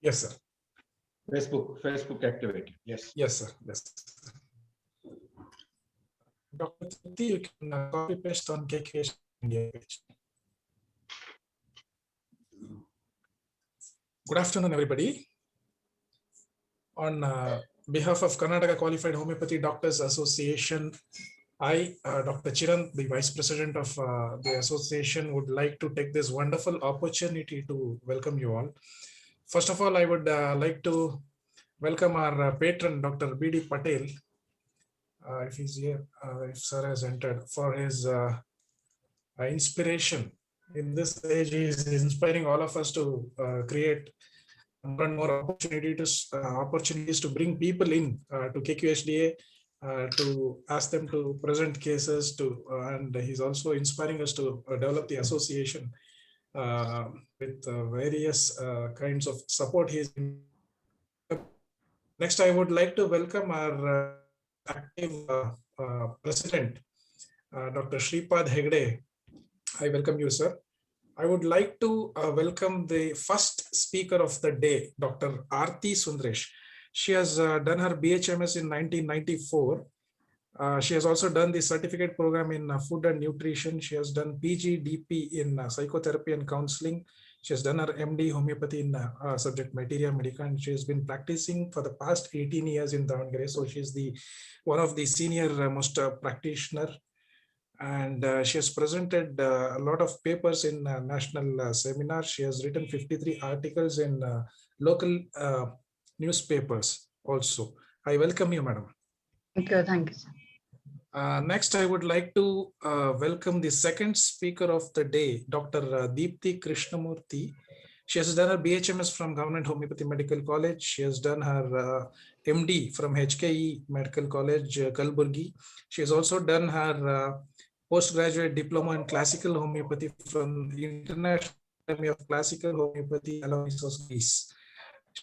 Yes, sir. Facebook activated. Yes. Yes, sir. Yes. Dr. Trupti, you can copy paste on KQH India page. Good afternoon, everybody. On behalf of Karnataka Qualified Homeopathy Doctors Association, I, Dr. Chiran, the Vice President of the association, would like to take this wonderful opportunity to welcome you all. First of all, I would like to welcome our patron, Dr. B.D. Patel, if he's here, if sir has entered, for his inspiration. In this age, he is inspiring all of us to create more and more opportunities to bring people in to KQHDA, to ask them to present cases and he's also inspiring us to develop the association with various kinds of support. Next, I would like to welcome our active president, Dr. Shripad Hegde. I welcome you, sir. I would like to welcome the first speaker of the day, Dr. Aarti Sundaresh. She has done her BHMS in 1994. She has also done the certificate program in food and nutrition. She has done PGDP in psychotherapy and counseling. She has done her MD homeopathy in subject materia medica, and she has been practicing for the past 18 years in Davangere. So she is one of the senior most practitioner. And she has presented a lot of papers in national seminars. She has written 53 articles in local newspapers also. I welcome you, madam. Thank you. Thank you, sir. Next, I would like to welcome the second speaker of the day, Dr. Deepthi Krishnamurthy. She has done her BHMS from Government Homeopathy Medical College. She has done her MD from HKE Medical College, Kalburgi. She has also done her postgraduate diploma in classical homeopathy from the International Academy of Classical Homeopathy, Aloysius, Greece.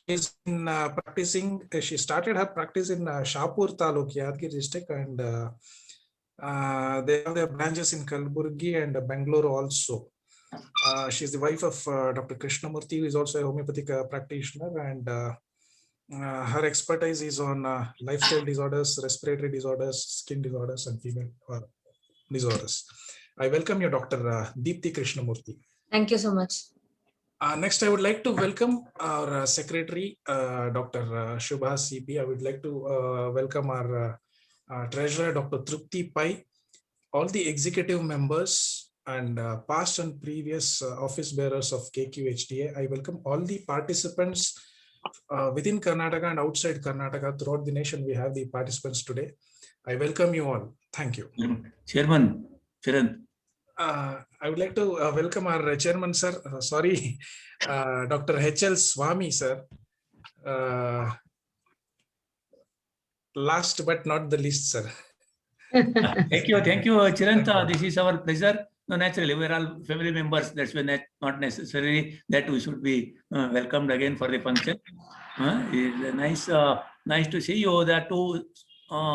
She's been practicing. She started her practice in Shahpur Taluk, Yadgir district, and they have their branches in Kalburgi and Bangalore also. She's the wife of Dr. Krishnamurthy, who is also a homeopathic practitioner, and her expertise is on lifestyle disorders, respiratory disorders, skin disorders, and female disorders. I welcome you, Dr. Deepthi Krishnamurthy. Thank you so much. Next, I would like to welcome our secretary, Dr. Shubha CP. I would like to welcome our treasurer, Dr. Trupti Pai, all the executive members and past and previous office bearers of KQHDA. I welcome all the participants within Karnataka and outside Karnataka. Throughout the nation, we have the participants today. I welcome you all. Thank you. Chairman, Chiran. I would like to welcome our chairman, sir. Dr. H.L. Swami, sir. Last but not the least, sir. Thank you, Chiranta. This is our pleasure. No, naturally, we are all family members. That's why not necessarily that we should be welcomed again for the function. It's nice to see you. The two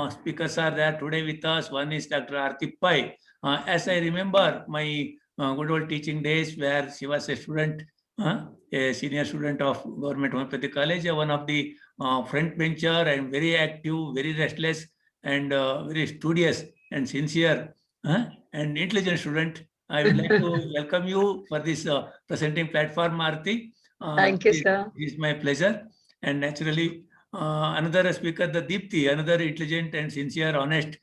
speakers are there today with us. One is Dr. Aarti Pai. As I remember my good old teaching days, where she was a student, a senior student of Government Homeopathy College, one of the front bencher and very active, very restless, and very studious and sincere and intelligent student. I would like to welcome you for this presenting platform, Aarti. Thank you, sir. It's my pleasure. And naturally, another speaker, the Deepthi, another intelligent and sincere, honest.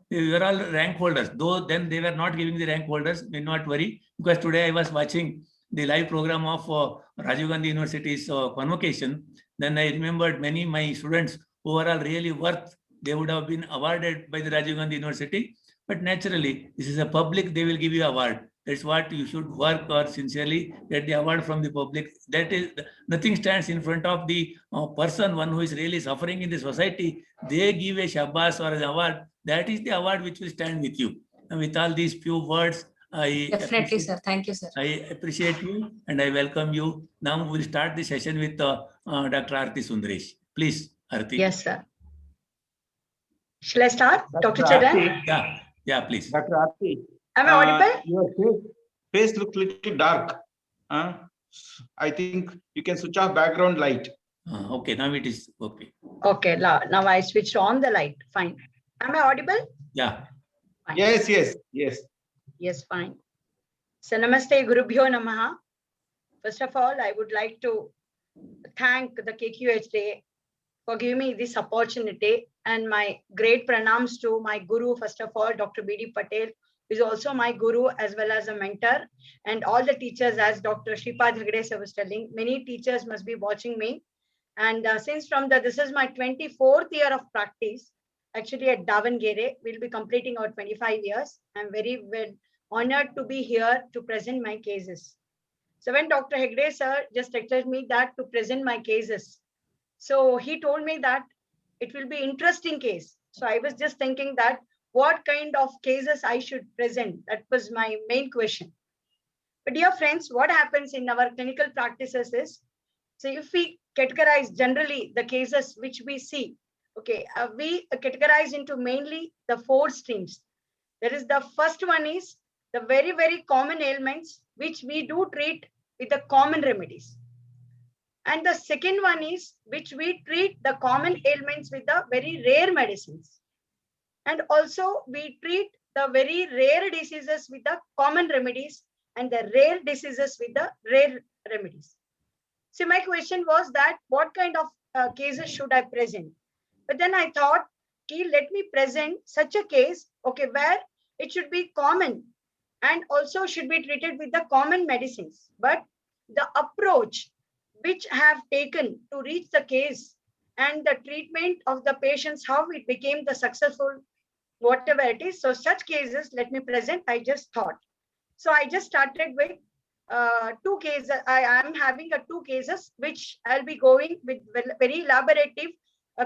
They were all rank holders, though then they were not giving the rank holders. May not worry, because today I was watching the live program of Rajiv Gandhi University's convocation. Then I remembered many of my students who were all really worth, they would have been awarded by the Rajiv Gandhi University. But naturally, this is a public, they will give you award. That's what you should work or sincerely get the award from the public. That is, nothing stands in front of the person, one who is really suffering in the society. They give a Shabbas or an award. That is the award which will stand with you. And with all these few words, Definitely, sir. Thank you, sir. I appreciate you and I welcome you. Now we'll start the session with Dr. Aarti Sundaresh. Please, Aarti. Yes, sir. Shall I start, Dr. Charan? Yeah, please. Dr. Aarti. Am I audible? Your face looks little dark. I think you can switch off background light. Okay, now it is okay. Okay, now I switched on the light. Fine. Am I audible? Yeah. Fine. Yes, yes, yes. Yes, fine. So Namaste Gurubhyo Namaha. First of all, I would like to thank the KQHD for giving me this opportunity, and my great pranams to my guru, first of all, Dr. B.D. Patel, who is also my guru as well as a mentor, and all the teachers, as Dr. Shripad Hegde sir was telling, many teachers must be watching me. And since this is my 24th year of practice, actually at Davangere, we'll be completing our 25 years. I'm very honored to be here to present my cases. So when Dr. Hegde sir just texted me that to present my cases, so he told me that it will be interesting case. So I was just thinking that what kind of cases I should present. That was my main question. But dear friends, what happens in our clinical practices is, so if we categorize generally the cases which we see, okay, we categorize into mainly the 4 streams. There is the first one is the very, very common ailments which we do treat with the common remedies. And the second one is which we treat the common ailments with the very rare medicines. And also we treat the very rare diseases with the common remedies and the rare diseases with the rare remedies. So my question was that what kind of cases should I present? But then I thought, okay, let me present such a case, okay, where it should be common and also should be treated with the common medicines. But the approach which I have taken to reach the case and the treatment of the patients, how it became the successful, whatever it is. So such cases, let me present, I just thought. So I just started with 2 cases. I am having 2 cases, which I'll be going with very elaborative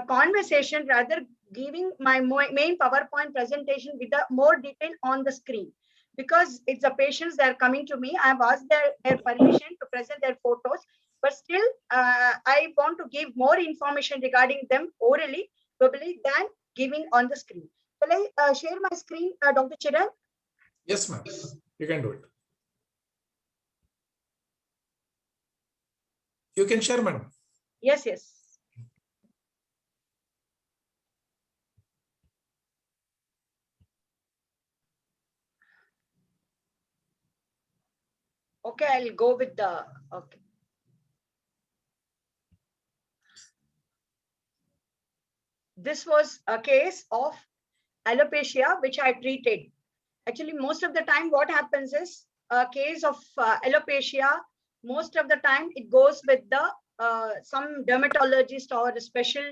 conversation, rather giving my main PowerPoint presentation with a more detail on the screen. Because it's the patients that are coming to me, I've asked their permission to present their photos, but still I want to give more information regarding them orally, probably, than giving on the screen. Shall I share my screen, Dr. Chiran? Yes, ma'am. You can do it. You can share, madam. Yes, yes. Okay, I'll go with the, okay. This was a case of alopecia, which I treated. Actually, most of the time, what happens is a case of alopecia, most of the time it goes with the some dermatologist or a special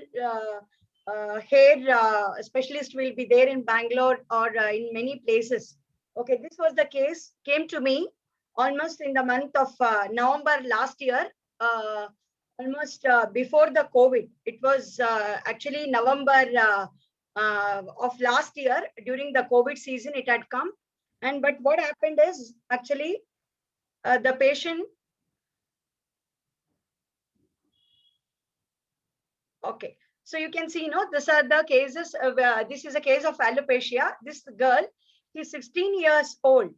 hair specialist will be there in Bangalore or in many places. Okay, this was the case, came to me almost in the month of November last year, almost before the COVID. It was actually November of last year, during the COVID season it had come. And but what happened is actually the patient, okay, so you can see, these are the cases. This is a case of alopecia. This girl, she's 16 years old.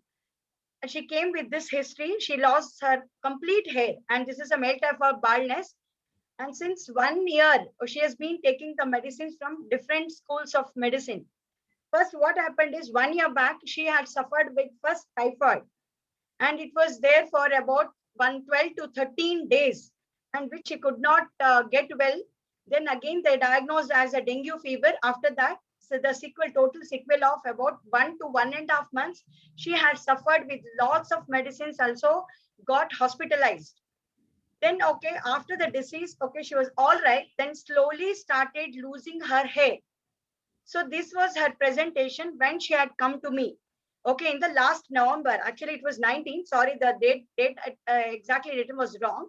And she came with this history. She lost her complete hair, and this is a male type of baldness. And since 1 year, she has been taking the medicines from different schools of medicine. First, what happened is 1 year back, she had suffered with first typhoid, and it was there for about 12 to 13 days, and which she could not get well. Then again, they diagnosed as a dengue fever. After that, so the total sequel of about 1 to 1.5 months, she had suffered with lots of medicines, also got hospitalized. Then, okay, after the disease, okay, she was all right. Then slowly started losing her hair. So this was her presentation when she had come to me. Okay, in the last November, actually it was 19, sorry, the date exactly written was wrong.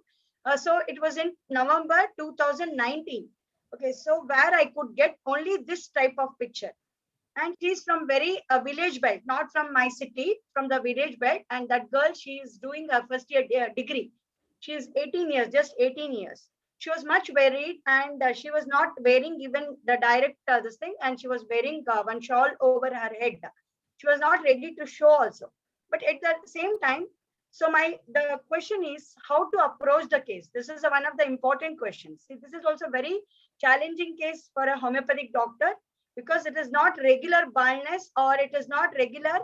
So it was in November 2019. Okay, so where I could get only this type of picture. And she's from very village belt, not from my city, from the village belt. And that girl, she is doing a first year degree. She is 18 years, just 18 years. She was much worried, and she was not wearing even the direct this thing, and she was wearing one shawl over her head. She was not ready to show also. But at the same time, So the question is how to approach the case. This is one of the important questions. See, this is also very challenging case for a homeopathic doctor because it is not regular baldness or it is not regular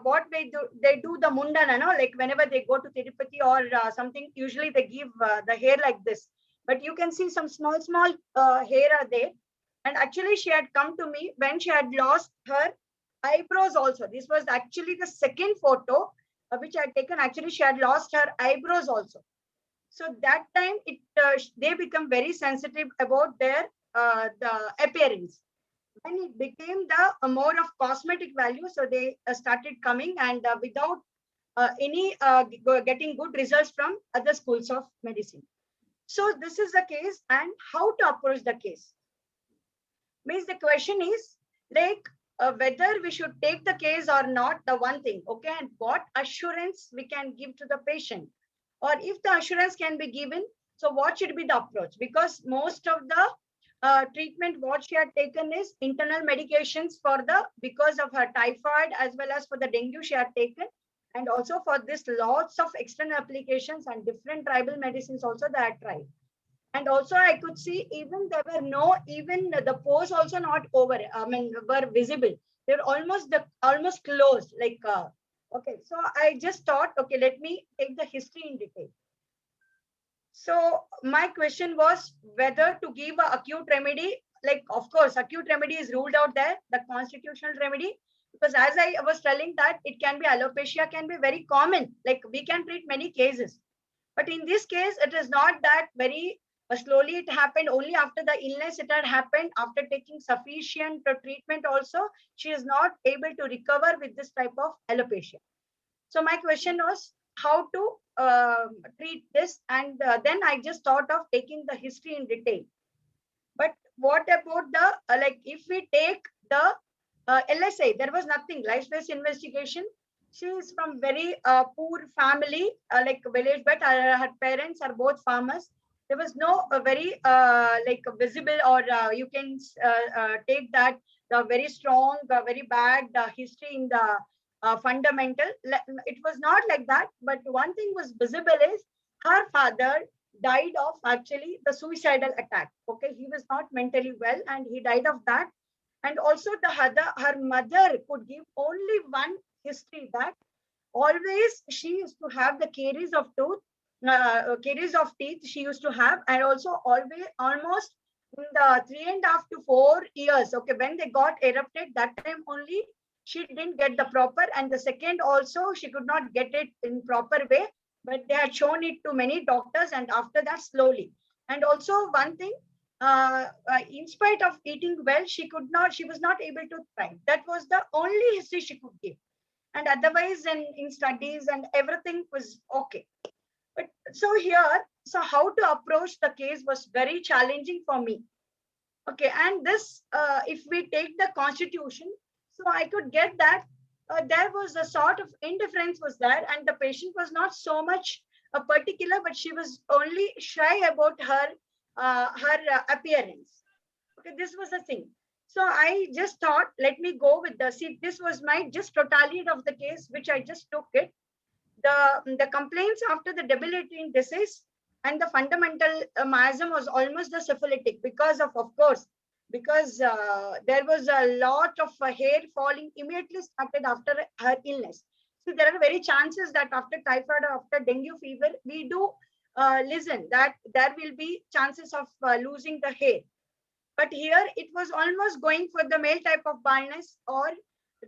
what they do the mundana, no? Like whenever they go to Tirupati or something, usually they give the hair like this. But you can see some small hair are there. And actually she had come to me when she had lost her eyebrows also. This was actually the second photo which I had taken. Actually she had lost her eyebrows also. So that time they become very sensitive about their the appearance. When it became the more of cosmetic value, so they started coming and without any getting good results from other schools of medicine. So this is the case, and how to approach the case. Means the question is like whether we should take the case or not, the one thing, okay, and what assurance we can give to the patient, or if the assurance can be given, so what should be the approach? Because most of the treatment what she had taken is internal medications for the because of her typhoid as well as for the dengue she had taken, and also for this lots of external applications and different tribal medicines also they had tried. And also I could see even there were no, even the pores also not over, I mean, were visible. They're almost closed, like, okay. So I just thought, okay, let me take the history in detail. So my question was whether to give an acute remedy, like, of course, acute remedy is ruled out there, the constitutional remedy, because as I was telling that it can be alopecia, can be very common, like we can treat many cases. But in this case, it is not that very slowly it happened. Only after the illness it had happened, after taking sufficient treatment also, she is not able to recover with this type of alopecia. So my question was how to treat this, and then I just thought of taking the history in detail. But what about the like if we take the LSI, there was nothing, life-based investigation. She is from very poor family, like village, but her parents are both farmers. There was no very like visible, or you can take that the very strong, very bad history in the fundamental. It was not like that, but one thing was visible is her father died of actually the suicidal attack. Okay, he was not mentally well and he died of that. And also her mother could give only one history that always she used to have the caries of teeth she used to have, and also always almost in the 3.5 to 4 years, okay, when they got erupted, that time only she didn't get the proper, and the second also she could not get it in proper way, but they had shown it to many doctors, and after that slowly. And also one thing, in spite of eating well, she was not able to thrive. That was the only history she could give, and otherwise in studies and everything was okay. But so here, so how to approach the case was very challenging for me. Okay, and this, if we take the constitution, so I could get that there was a sort of indifference was there, and the patient was not so much particular, but she was only shy about her appearance. Okay, this was the thing. So I just thought, let me go with this was my just totality of the case, which I just took it. The complaints after the debilitating disease and the fundamental miasm was almost the syphilitic because of course, because there was a lot of hair falling immediately started after her illness. So there are very chances that after typhoid or after dengue fever, we do listen that there will be chances of losing the hair. But here it was almost going for the male type of baldness or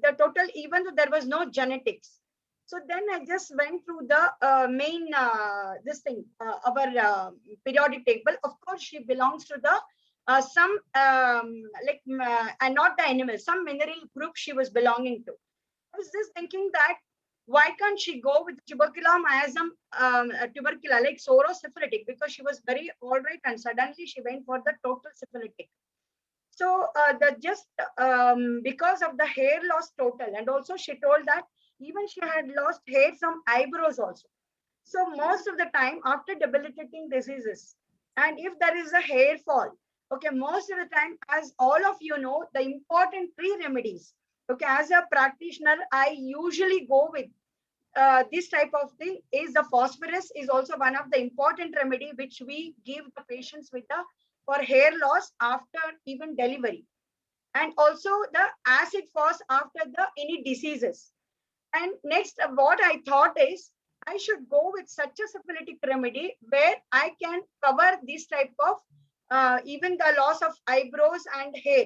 the total, even though there was no genetics. So then I just went through the main, this thing, our periodic table. Of course, she belongs to the some, and not the animal, some mineral group she was belonging to. I was just thinking that why can't she go with tuberculum miasm, tubercular, like sorosyphilitic, because she was very all right, and suddenly she went for the total syphilitic. So because of the hair loss total, and also she told that even she had lost hair from eyebrows also. So most of the time after debilitating diseases, and if there is a hair fall, okay, most of the time, as all of you know, the important 3 remedies. Okay, as a practitioner, I usually go with this type of thing is the phosphorus is also one of the important remedy which we give the patients with the for hair loss after even delivery, and also the acid phos after the any diseases. And next, what I thought is I should go with such a syphilitic remedy where I can cover this type of even the loss of eyebrows and hair.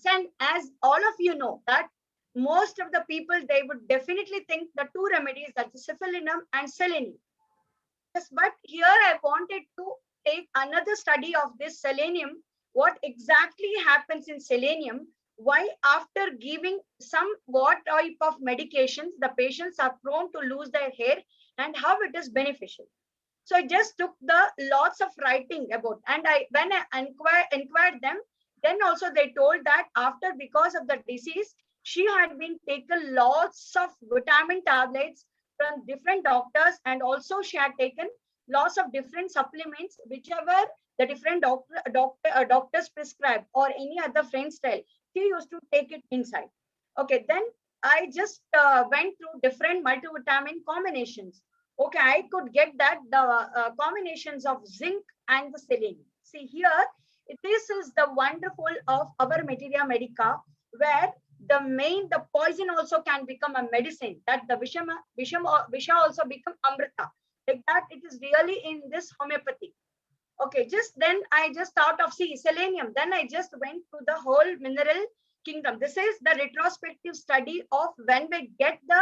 And as all of you know that most of the people, they would definitely think the two remedies, that is syphilinum and selenium. Yes, but here I wanted to take another study of this selenium, what exactly happens in selenium, why after giving some what type of medications the patients are prone to lose their hair and how it is beneficial. So I just took the lots of writing about, and when I inquired them, then also they told that after, because of the disease, she had been taken lots of vitamin tablets from different doctors, and also she had taken lots of different supplements, whichever the different doctors prescribed or any other friend style. She used to take it inside. Okay, then I just went through different multivitamin combinations. Okay, I could get that the combinations of zinc and the selenium. See here, this is the wonderful of our Materia Medica, where the poison also can become a medicine, that the visha also become amrita. Like that, it is really in this homeopathy. Okay, I just thought of selenium. Then I just went to the whole mineral kingdom. This is the retrospective study of when we get the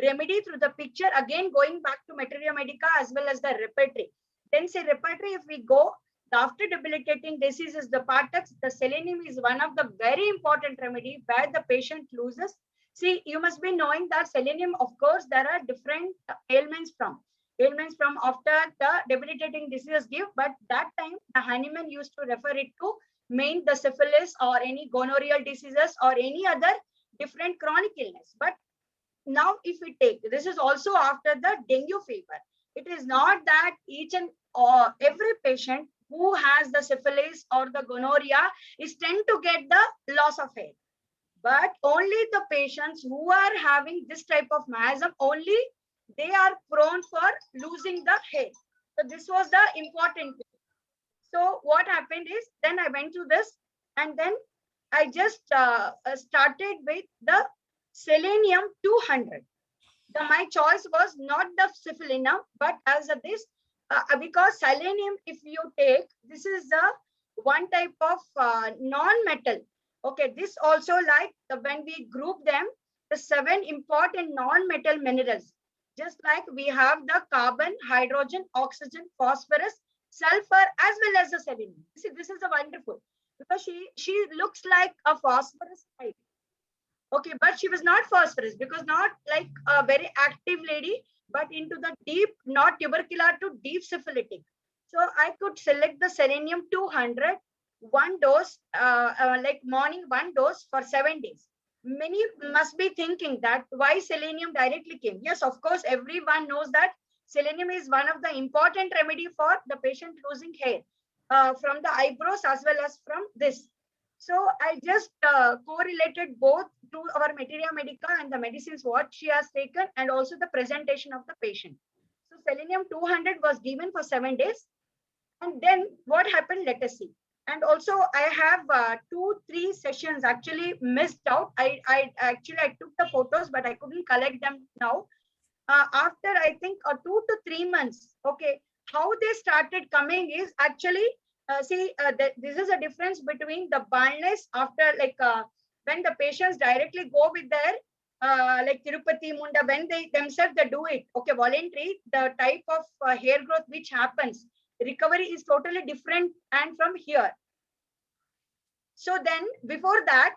remedy through the picture. Again, going back to Materia Medica as well as the repertory. Then say repertory, if we go, after debilitating diseases, the Partax, the selenium is one of the very important remedy where the patient loses. See, you must be knowing that selenium, of course, there are different ailments from after the debilitating diseases give, but that time the Hahnemann used to refer it to main the syphilis or any gonorrheal diseases or any other different chronic illness. But now if we take, this is also after the dengue fever. It is not that each and every patient who has the syphilis or the gonorrhea is tend to get the loss of hair, but only the patients who are having this type of miasm, only they are prone for losing the hair. So this was the important thing. So what happened is, then I went to this, and then I just started with the selenium 200. My choice was not the syphilinum, but as a this, because selenium, if you take, this is the one type of non-metal. Okay, this also like when we group them, the 7 important non-metal minerals. Just like we have the carbon, hydrogen, oxygen, phosphorus, sulfur, as well as the selenium. See, this is a wonderful, because she looks like a phosphorus type. Okay, but she was not phosphorus, because not like a very active lady, but into the deep, not tubercular to deep syphilitic. So I could select the selenium 200, one dose, like morning, one dose for 7 days. Many must be thinking that why selenium directly came. Yes, of course, everyone knows that selenium is one of the important remedy for the patient losing hair from the eyebrows as well as from this. So I just correlated both to our Materia Medica and the medicines what she has taken, and also the presentation of the patient. So selenium 200 was given for 7 days. And then what happened, let us see. And also I have 2-3 sessions actually missed out. I took the photos, but I couldn't collect them now. After I think 2 to 3 months, okay, how they started coming is actually, this is a difference between the baldness after when the patients directly go with their like Tirupati, Munda, when they themselves they do it, okay, voluntary, the type of hair growth which happens, recovery is totally different and from here. So then before that,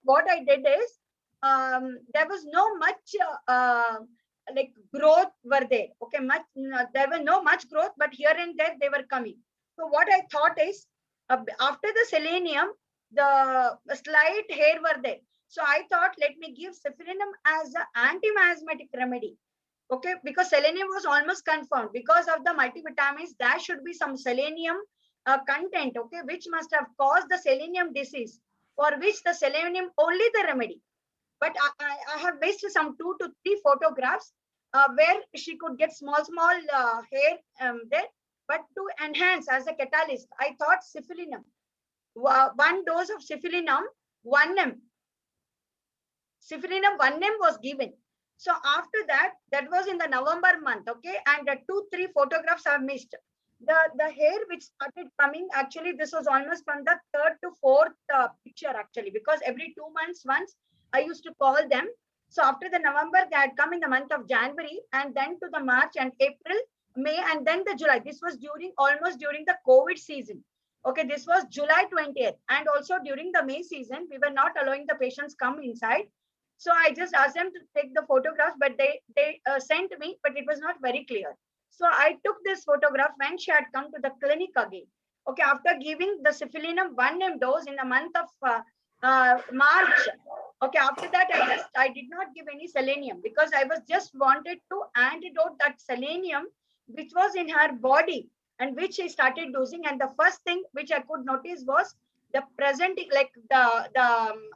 what I did is, there was no much like growth were there. Okay, there was no much growth, but here and there they were coming. So what I thought is, after the selenium, the slight hair were there. So I thought, let me give syphilinum as an anti-miasmatic remedy. Okay, because selenium was almost confirmed. Because of the multivitamins, there should be some selenium content, okay, which must have caused the selenium disease, for which the selenium only the remedy. but I have missed some 2 to 3 photographs where she could get small hair there. But to enhance as a catalyst, I thought Cifalinum, 1 dose of Cifalinum 1 m. Cifalinum 1 m was given. So after that, that was in the November month, okay, and the 2-3 photographs are missed. The hair which started coming, actually, this was almost from the 3rd to 4th picture, actually, because every 2 months once I used to call them. So after the November, they had come in the month of January, and then to the March and April, May, and then the July. This was almost during the COVID season. Okay, this was July 20th, and also during the May season, we were not allowing the patients come inside. So I just asked them to take the photographs, but they sent me, but it was not very clear. So I took this photograph when she had come to the clinic again. Okay, after giving the Cifalinum 1 m dose in the month of March. Okay, after that, I did not give any selenium because I was just wanted to antidote that selenium which was in her body and which she started dosing. And the first thing which I could notice was the presenting, like the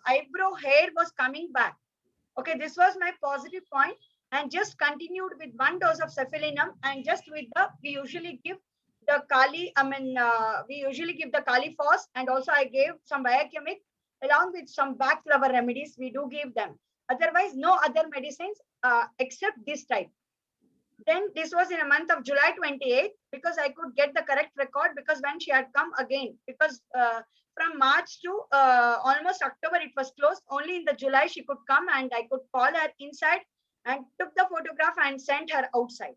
eyebrow hair was coming back. Okay, this was my positive point, and just continued with 1 dose of Cifalinum, and just with we usually give the Kali, we usually give the Kali Phos, and also I gave some biochemic along with some back flower remedies. We do give them. Otherwise, no other medicines except this type. Then this was in a month of July 28th, because I could get the correct record, because when she had come again, because from March to almost October, it was closed. Only in the July she could come, and I could call her inside and took the photograph and sent her outside.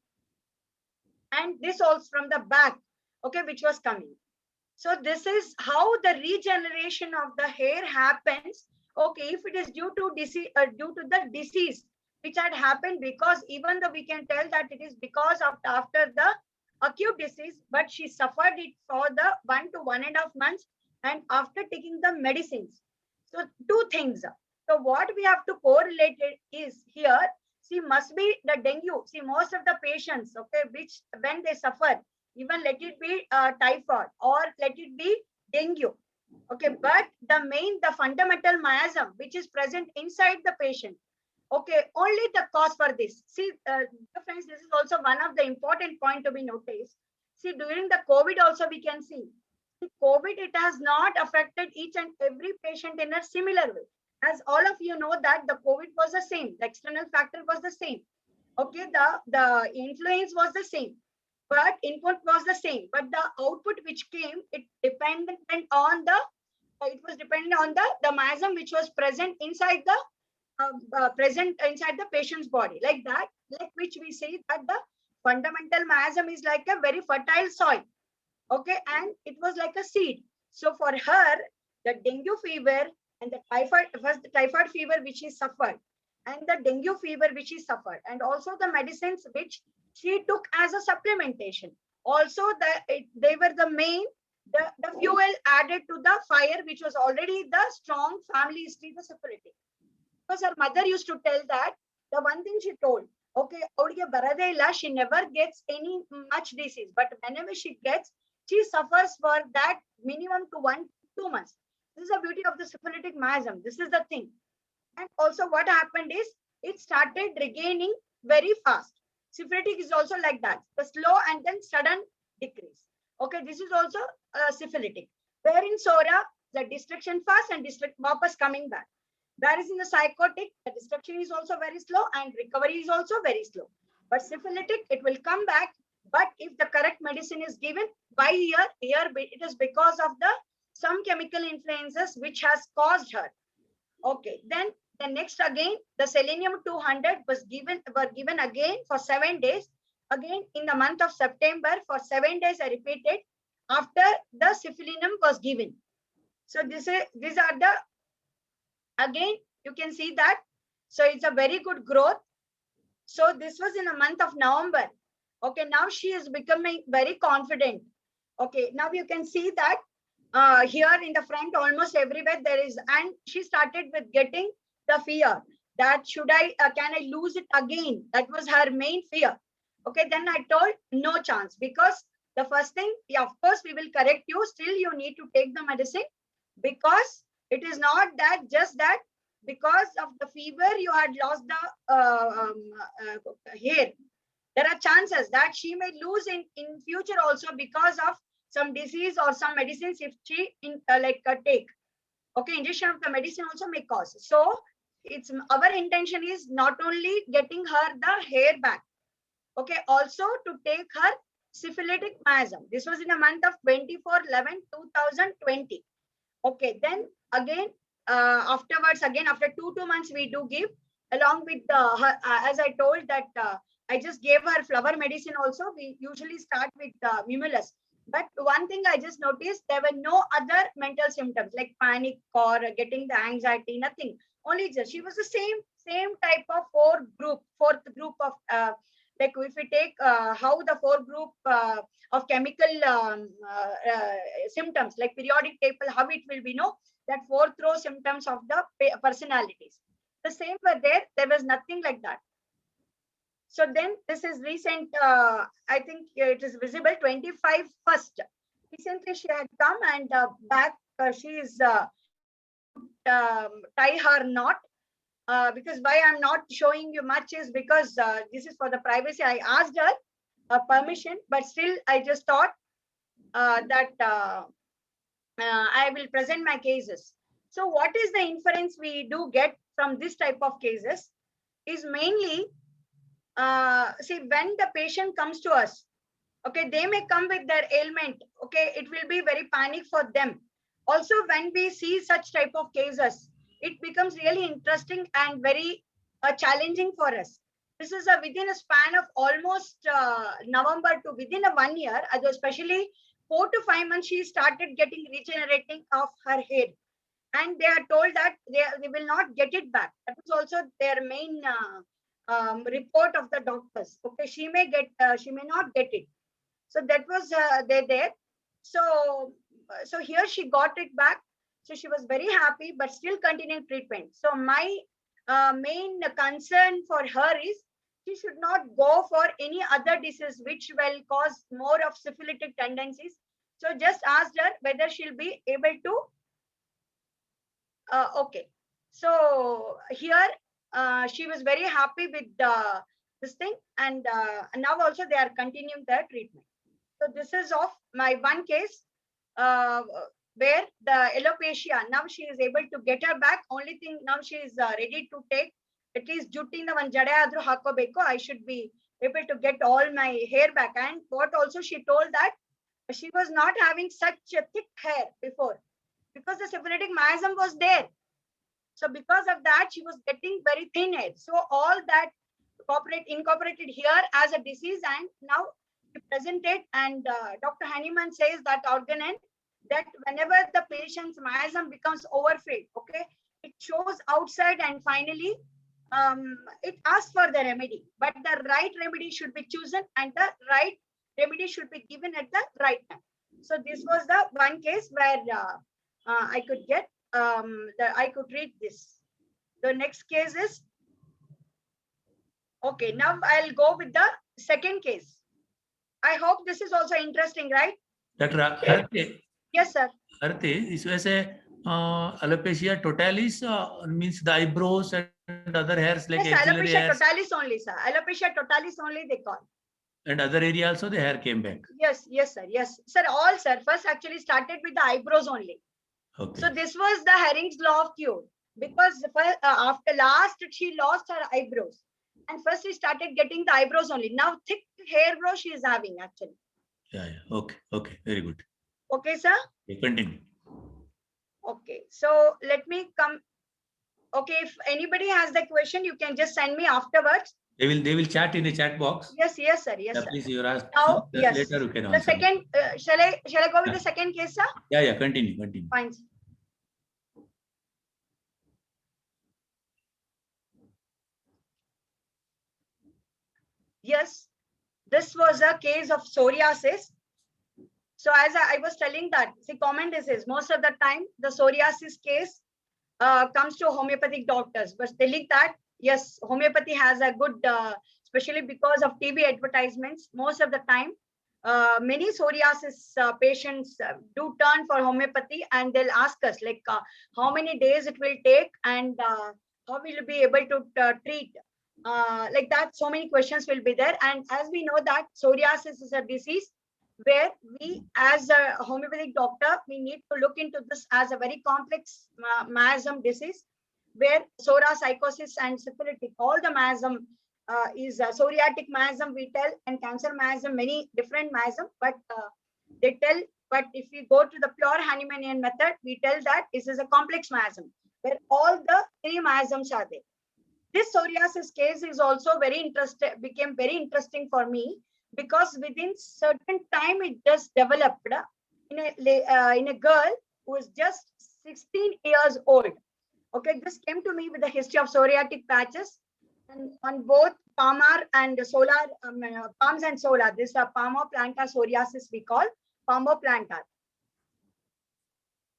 And this also from the back, okay, which was coming. So this is how the regeneration of the hair happens. Okay, if it is due to disease, due to the disease which had happened, because even though we can tell that it is because of after the acute disease, but she suffered it for the 1 to 1.5 months, and after taking the medicines. So 2 things. So what we have to correlate it is here. See, must be the dengue. See, most of the patients, okay, which when they suffer, even let it be typhoid or let it be dengue. Okay, but the fundamental miasm which is present inside the patient. Okay, only the cause for this. See, friends, this is also one of the important point to be noticed. See, during the COVID also we can see. COVID, it has not affected each and every patient in a similar way. As all of you know that the COVID was the same, the external factor was the same. Okay, the influence was the same, but input was the same. But the output which came, it was dependent on the miasm which was present inside the patient's body, like that, like which we say that the fundamental miasm is like a very fertile soil. Okay, and it was like a seed. So for her, the dengue fever and the typhoid fever which she suffered, and the dengue fever which she suffered, and also the medicines which she took as a supplementation. Also, they were the main, the fuel added to the fire, which was already the strong family history, the syphilitic. Because her mother used to tell that, the one thing she told, okay, she never gets any much disease, but whenever she gets, she suffers for that minimum to 1 to 2 months. This is the beauty of the syphilitic miasm. This is the thing. And also what happened is, it started regaining very fast. Syphilitic is also like that, the slow and then sudden decrease. Okay, this is also syphilitic. Where in Sora, the destruction fast and wapas coming back. Whereas in the psychotic, the destruction is also very slow and recovery is also very slow. But syphilitic, it will come back. But if the correct medicine is given, by here it is because of some chemical influences which has caused her. Okay, then the next again, the selenium 200 were given again for 7 days. Again in the month of September for 7 days, I repeated, after the Cifalinum was given. So these are the, again you can see that. So it's a very good growth. So this was in the month of November. Okay, now she is becoming very confident. Okay, now you can see that here in the front, almost everywhere there is, and she started with getting the fear that should I, can I lose it again? That was her main fear. Okay, then I told no chance, because the first thing, yeah, of course, we will correct you. Still, you need to take the medicine, because it is not that just that because of the fever, you had lost the hair. There are chances that she may lose in future also because of some disease or some medicines if she take. Okay, injection of the medicine also may cause. So it's our intention is not only getting her the hair back, okay, also to take her syphilitic miasm. This was in the month of 24/11/2020. Okay, then again, afterwards, again after two months, we do give along with her, as I told that I just gave her flower medicine also. We usually start with Mimulus. But one thing I just noticed, there were no other mental symptoms like panic or getting the anxiety, nothing. Only just, she was the same type of fourth group of, like if we take how the fourth group of chemical symptoms like periodic table, how it will be, that fourth row symptoms of the personalities. The same were there. There was nothing like that. So then this is recent, I think it is visible 25 first. Recently she had come and back, she is tie her knot. Because why I'm not showing you much is because this is for the privacy. I asked her permission, but still I just thought that I will present my cases. So what is the inference we do get from this type of cases is mainly, see, when the patient comes to us, okay, they may come with their ailment, okay, it will be very panic for them. Also, when we see such type of cases, it becomes really interesting and very challenging for us. This is within a span of almost November to within a 1 year, especially 4 to 5 months, she started getting regenerating of her hair. And they are told that they will not get it back. That was also their main report of the doctors. Okay, she may not get it. So that was there. So here she got it back. So she was very happy, but still continuing treatment. So my main concern for her is she should not go for any other disease which will cause more of syphilitic tendencies. So just asked her whether she'll be able to. Okay. So here she was very happy with this thing, and now also they are continuing their treatment. So this is of my one case where the alopecia, now she is able to get her back. Only thing now she is ready to take at least juttina one jade adru hakobeku. I should be able to get all my hair back. And what also she told that she was not having such a thick hair before because the syphilitic miasm was there. So because of that, she was getting very thin hair. So all that incorporated here as a disease, and now she presented, and Dr. Hanneman says that organon, that whenever the patient's miasm becomes overfilled, okay, it shows outside and finally it asks for the remedy. But the right remedy should be chosen and the right remedy should be given at the right time. So this was the one case where I could get, I could read this. The next case is, okay, now I'll go with the second case. I hope this is also interesting, right? Dr. Harthe, Yes, sir. Harthe, this was a alopecia totalis, means the eyebrows and other hairs like Yes, axillary alopecia hairs. totalis only, sir. Alopecia totalis only they call. And other area also the hair came back. Yes, sir. Yes, sir. All, sir. First actually started with the eyebrows only. Okay. So this was the Herring's law of cure, because after last she lost her eyebrows, and first she started getting the eyebrows only. Now thick hair brow she is having actually. Yeah. Okay. Very good. Okay, sir. Okay, continue. Okay, so let me come. Okay, if anybody has the question, you can just send me afterwards. They will chat in the chat box. Yes, sir. Yes, Yeah, sir. please, you ask. Now, yes. Later you can The answer. second, shall I go with the second case, sir? Yeah. Continue. Fine. Yes, this was a case of psoriasis. So as I was telling that, see, common disease, most of the time, the psoriasis case comes to homeopathic doctors, but telling that, yes, homeopathy has a good, especially because of TV advertisements, most of the time, many psoriasis patients do turn for homeopathy, and they'll ask us like how many days it will take, and how will you be able to treat like that. So many questions will be there. And as we know that psoriasis is a disease where we as a homeopathic doctor, we need to look into this as a very complex miasm disease, where psoriasis, psychosis and syphilitic, all the miasm is psoriatic miasm we tell, and cancer miasm, many different miasm, but they tell, but if we go to the pure Hahnemannian method, we tell that this is a complex miasm where all the three miasms are there. This psoriasis case is also very interesting, became very interesting for me, because within certain time it just developed in a girl who is just 16 years old. Okay, this came to me with the history of psoriatic patches, and on both palmar and solar, palms and solar. This palmoplantar psoriasis we call palmoplantar.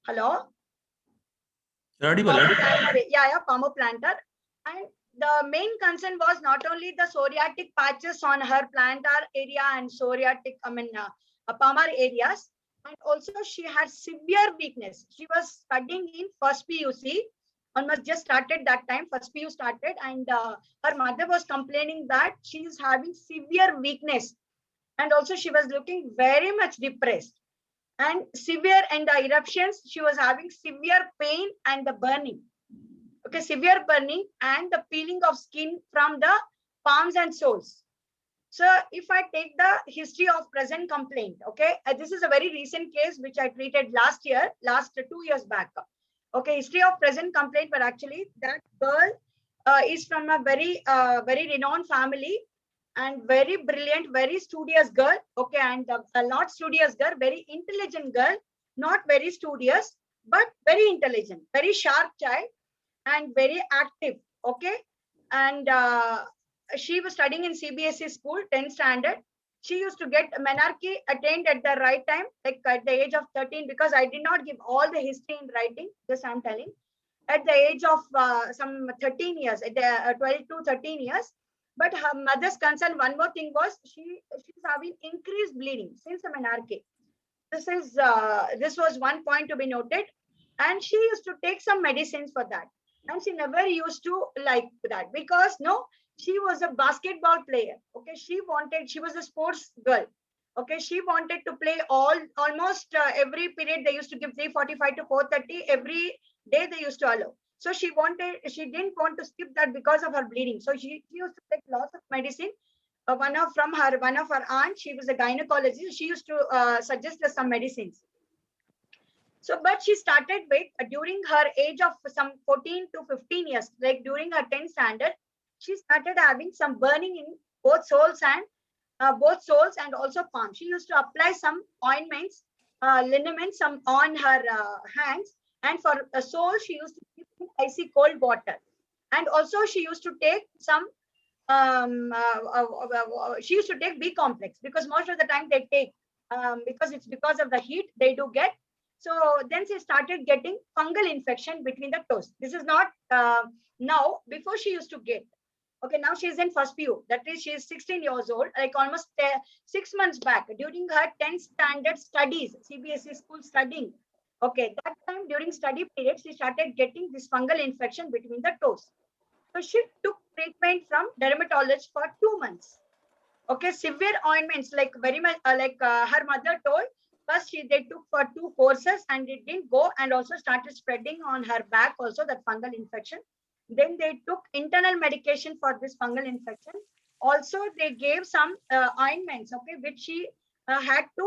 Hello. Yeah, palmoplantar. And the main concern was not only the psoriatic patches on her plantar area and psoriatic, palmar areas, and also she had severe weakness. She was studying in first PUC, almost just started that time, first PU started, and her mother was complaining that she is having severe weakness, and also she was looking very much depressed and severe, and the eruptions, she was having severe pain and the burning. Okay, severe burning and the peeling of skin from the palms and soles. So if I take the history of present complaint, okay, this is a very recent case which I treated last 2 years back. Okay, history of present complaint, but actually that girl is from a very renowned family and very brilliant, very studious girl. Okay, and not studious girl, very intelligent girl, not very studious, but very intelligent, very sharp child, and very active. Okay, and she was studying in CBSE school, 10th standard. She used to get menarche attained at the right time, like at the age of 13, because I did not give all the history in writing, just I'm telling. At the age of some 13 years, at the 12 to 13 years. But her mother's concern, one more thing was, she's having increased bleeding since the menarche. This was one point to be noted. And she used to take some medicines for that. And she never used to like that, because no, she was a basketball player. Okay, she was a sports girl. Okay, she wanted to play almost every period. They used to give 3:45 to 4:30 every day. They used to allow. So she didn't want to skip that because of her bleeding. So she used to take lots of medicine. One of her aunt, she was a gynecologist. She used to suggest us some medicines. So, but she started with during her age of some 14 to 15 years, like during her 10th standard, she started having some burning in both soles and also palms. She used to apply some ointments, liniments, some on her hands, and for a sole she used to keep in icy cold water, and also she used to take some. She used to take B complex, because most of the time they take because it's because of the heat they do get. So then she started getting fungal infection between the toes. This is not now. Before she used to get. Okay, now she's in first PU. That is, she is 16 years old, like almost 6 months back, during her 10th standard studies, CBSE school studying. Okay, that time during study period, she started getting this fungal infection between the toes. So she took treatment from dermatologist for 2 months. Okay, severe ointments, like very much her mother told. First, they took for 2 courses and it didn't go, and also started spreading on her back also that fungal infection. Then they took internal medication for this fungal infection. Also, they gave some ointments, okay, which she had to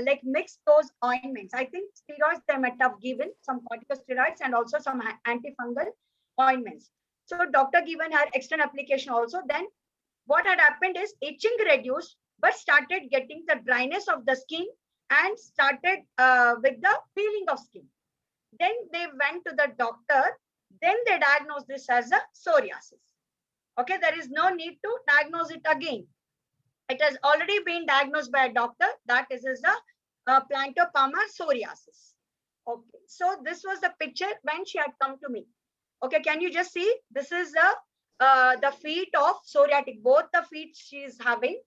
like mix those ointments. I think steroids they might have given, some corticosteroids and also some antifungal ointments. So doctor given her external application also. Then what had happened is itching reduced, but started getting the dryness of the skin and started with the peeling of skin. Then they went to the doctor. Then they diagnosed this as a psoriasis. Okay, there is no need to diagnose it again. It has already been diagnosed by a doctor. That is a plantar palmar psoriasis. Okay, so this was the picture when she had come to me. Okay, can you just see? This is the feet of psoriatic. Both the feet she is having.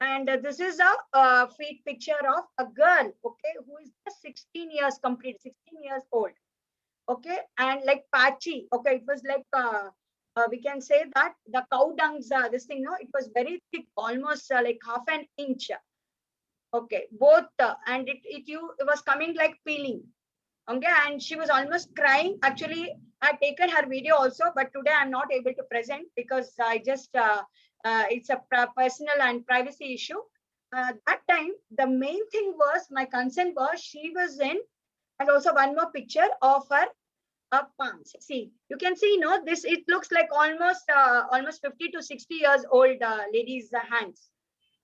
And this is a feed picture of a girl, okay, who is just 16 years complete, 16 years old. Okay, and like patchy. Okay, it was like we can say that the cow dung's this thing, no, it was very thick, almost like half an inch. Okay, both and it was coming like peeling. Okay, and she was almost crying. Actually, I taken her video also, but today I'm not able to present because I just it's a personal and privacy issue. That time, the main thing was my concern was she was in, and also one more picture of her palms. See, you can see, no, this it looks like almost 50 to 60 years old lady's hands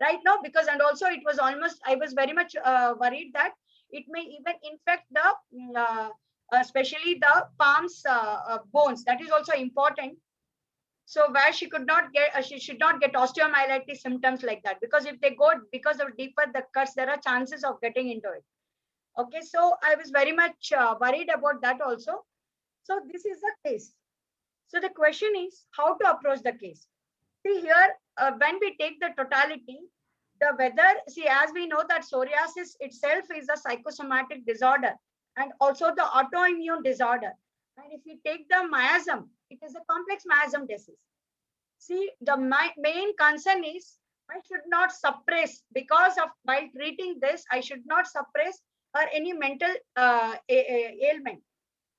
right now, because and also it was almost, I was very much worried that it may even infect the especially the palms bones. That is also important. So where she could not get she should not get osteomyelitis symptoms like that, because if they go because of deeper the cuts, there are chances of getting into it. Okay, so I was very much worried about that also. So this is the case. So the question is how to approach the case. See here, when we take the totality, the weather, see, as we know that psoriasis itself is a psychosomatic disorder and also the autoimmune disorder. And if we take the miasm, it is a complex miasm disease. See, the main concern is I should not suppress, because of while treating this, I should not suppress or any mental ailment.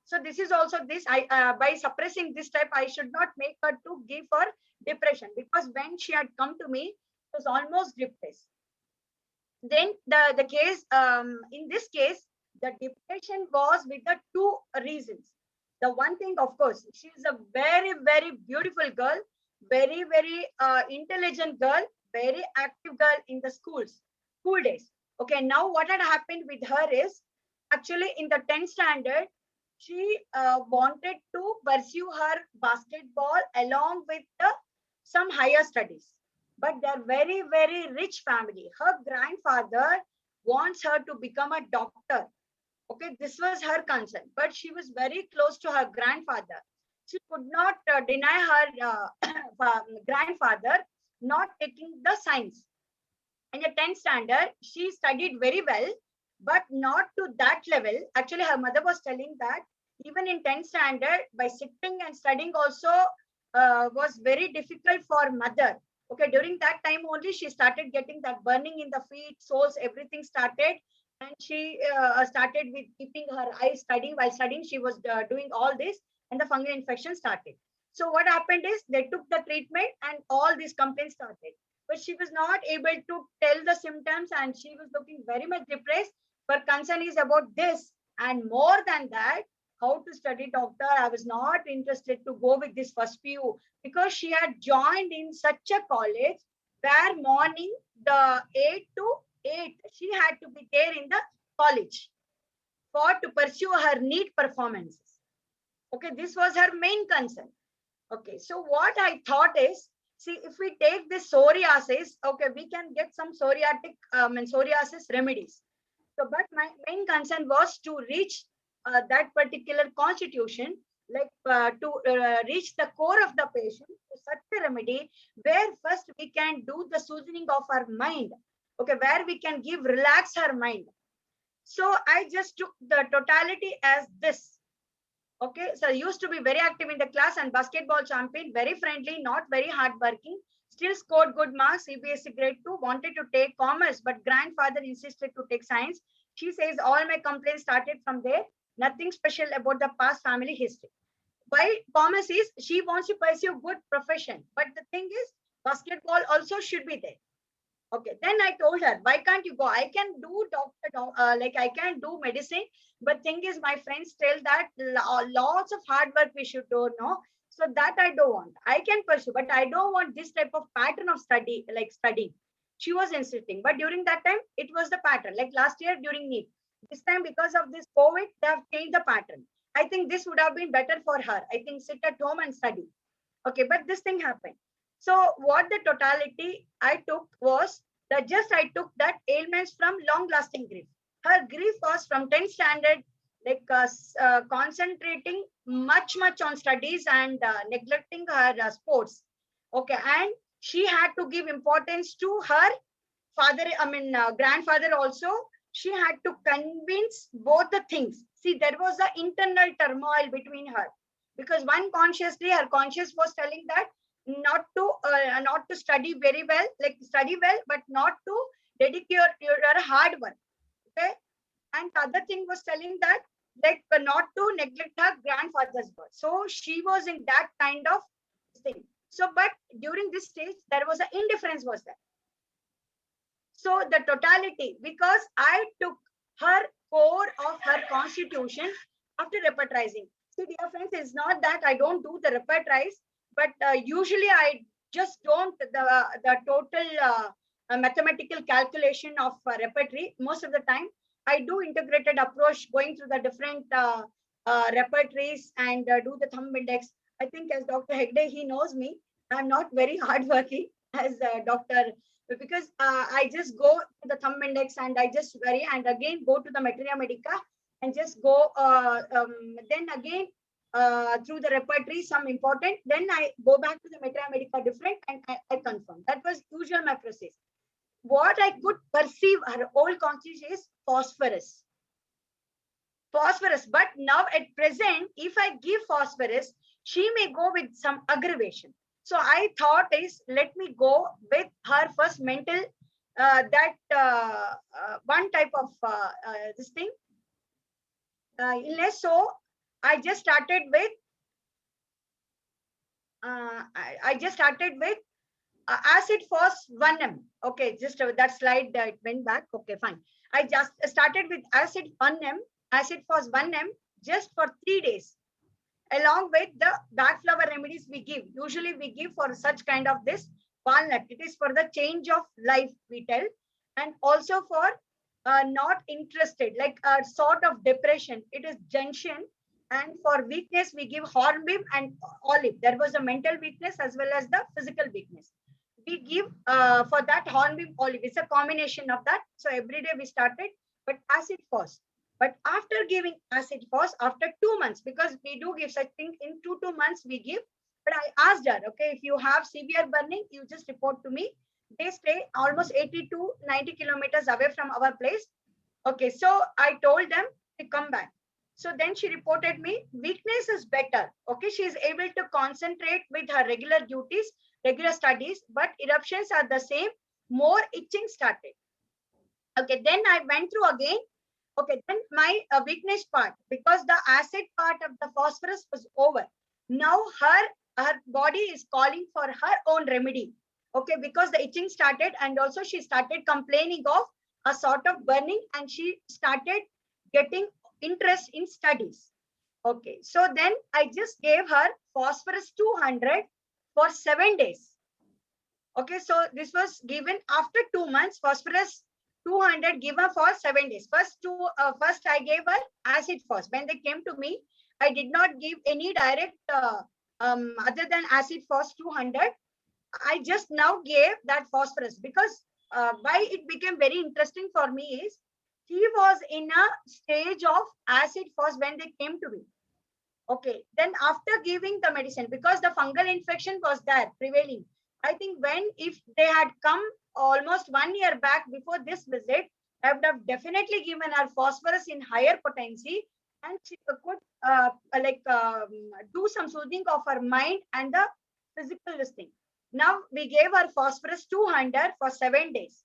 So this is also this, I by suppressing this type, I should not make her to give her depression, because when she had come to me, it was almost depressed. Then the case, in this case, the depression was with the two reasons. The one thing, of course, she is a very, very beautiful girl, very, very intelligent girl, very active girl in the school days. Okay, now what had happened with her is, actually in the 10th standard, she wanted to pursue her basketball along with some higher studies. But they're very, very rich family. Her grandfather wants her to become a doctor. Okay, this was her concern, but she was very close to her grandfather. She could not deny her grandfather not taking the science. In the 10th standard, she studied very well, but not to that level. Actually, her mother was telling that even in 10th standard, by sitting and studying also was very difficult for mother. Okay, during that time only she started getting that burning in the feet, soles, everything started. And she started with keeping her eyes studying. While studying, she was doing all this, and the fungal infection started. So what happened is they took the treatment and all these complaints started. But she was not able to tell the symptoms and she was looking very much depressed. Her concern is about this. And more than that, how to study doctor. I was not interested to go with this first PU because she had joined in such a college where morning the 8 to 8, she had to be there in the college for to pursue her NEET performances. Okay, this was her main concern. Okay, so what I thought is, see, if we take this psoriasis, okay, we can get some psoriasis remedies. So, but my main concern was to reach that particular constitution, like to reach the core of the patient to such a remedy where first we can do the soothing of our mind. Okay, where we can relax her mind. So I just took the totality as this. Okay, so I used to be very active in the class and basketball champion, very friendly, not very hardworking, still scored good marks, CBSE grade 2, wanted to take commerce, but grandfather insisted to take science. She says all my complaints started from there, nothing special about the past family history. Why commerce is, she wants to pursue good profession, but the thing is, basketball also should be there. Okay, then I told her, why can't you go? I can do doctor, like I can do medicine, but thing is, my friends tell that lots of hard work we should do, no? So that I don't want. I can pursue, but I don't want this type of pattern of study, like studying. She was insisting, but during that time, it was the pattern. Like last year during NEET, this time because of this COVID, they have changed the pattern. I think this would have been better for her. I think sit at home and study. Okay, but this thing happened. So what the totality I took was that just I took that ailments from long-lasting grief. Her grief was from 10th standard, like concentrating much on studies and neglecting her sports. Okay, and she had to give importance to her grandfather also, she had to convince both the things. See, there was an internal turmoil between her, because one consciously, her conscience was telling that not to study very well, like study well, but not to dedicate your hard work. Okay. And the other thing was telling that, like, not to neglect her grandfather's birth. So she was in that kind of thing. So, but during this stage, there was an indifference was there. So the totality, because I took her core of her constitution after repertorizing. See, dear friends, it's not that I don't do the repertorize, but usually I just don't the total mathematical calculation of repertory. Most of the time, I do integrated approach, going through the different repertories and do the thumb index. I think as Dr. Hegde, he knows me. I'm not very hardworking as Dr. Because I just go to the thumb index and I just vary and again go to the materia medica and just go then again through the repertory, some important, then I go back to the materia medica different and I confirm. That was usual my process. What I could perceive her old constitution is phosphorus. Phosphorus, but now at present, if I give phosphorus, she may go with some aggravation. So I thought is, let me go with her first mental, one type of this thing, illness. So I just started with, acid phos 1M. Okay, just that slide it went back. Okay, fine. I just started with acid 1M, acid phos 1M just for 3 days. Along with the backflower remedies we give. Usually we give for such kind of this walnut. It is for the change of life, we tell. And also for not interested, like a sort of depression. It is junction. And for weakness, we give hornbeam and olive. There was a mental weakness as well as the physical weakness. We give for that hornbeam olive. It's a combination of that. So every day we started, but acid phos. But after giving acid phos, after 2 months, because we do give such thing in 2 months we give. But I asked her, okay, if you have severe burning, you just report to me. They stay almost 80 to 90 kilometers away from our place. Okay, so I told them to come back. So then she reported me, weakness is better. Okay, she is able to concentrate with her regular duties, regular studies, but eruptions are the same. More itching started. Okay, then I went through again. Okay, then my weakness part, because the acid part of the phosphorus was over. Now her body is calling for her own remedy. Okay, because the itching started and also she started complaining of a sort of burning and she started getting interest in studies. Okay, so then I just gave her phosphorus 200 for 7 days. Okay, so this was given after 2 months, phosphorus 200 given for 7 days. First I gave her acid phos. When they came to me, I did not give any direct other than acid phos 200. I just now gave that phosphorus because why it became very interesting for me is he was in a stage of acid phos when they came to me. Okay, then after giving the medicine, because the fungal infection was there prevailing, I think if they had come almost 1 year back before this visit, I would have definitely given her phosphorus in higher potency and she could do some soothing of her mind and the physical listing. Now we gave her phosphorus 200 for 7 days.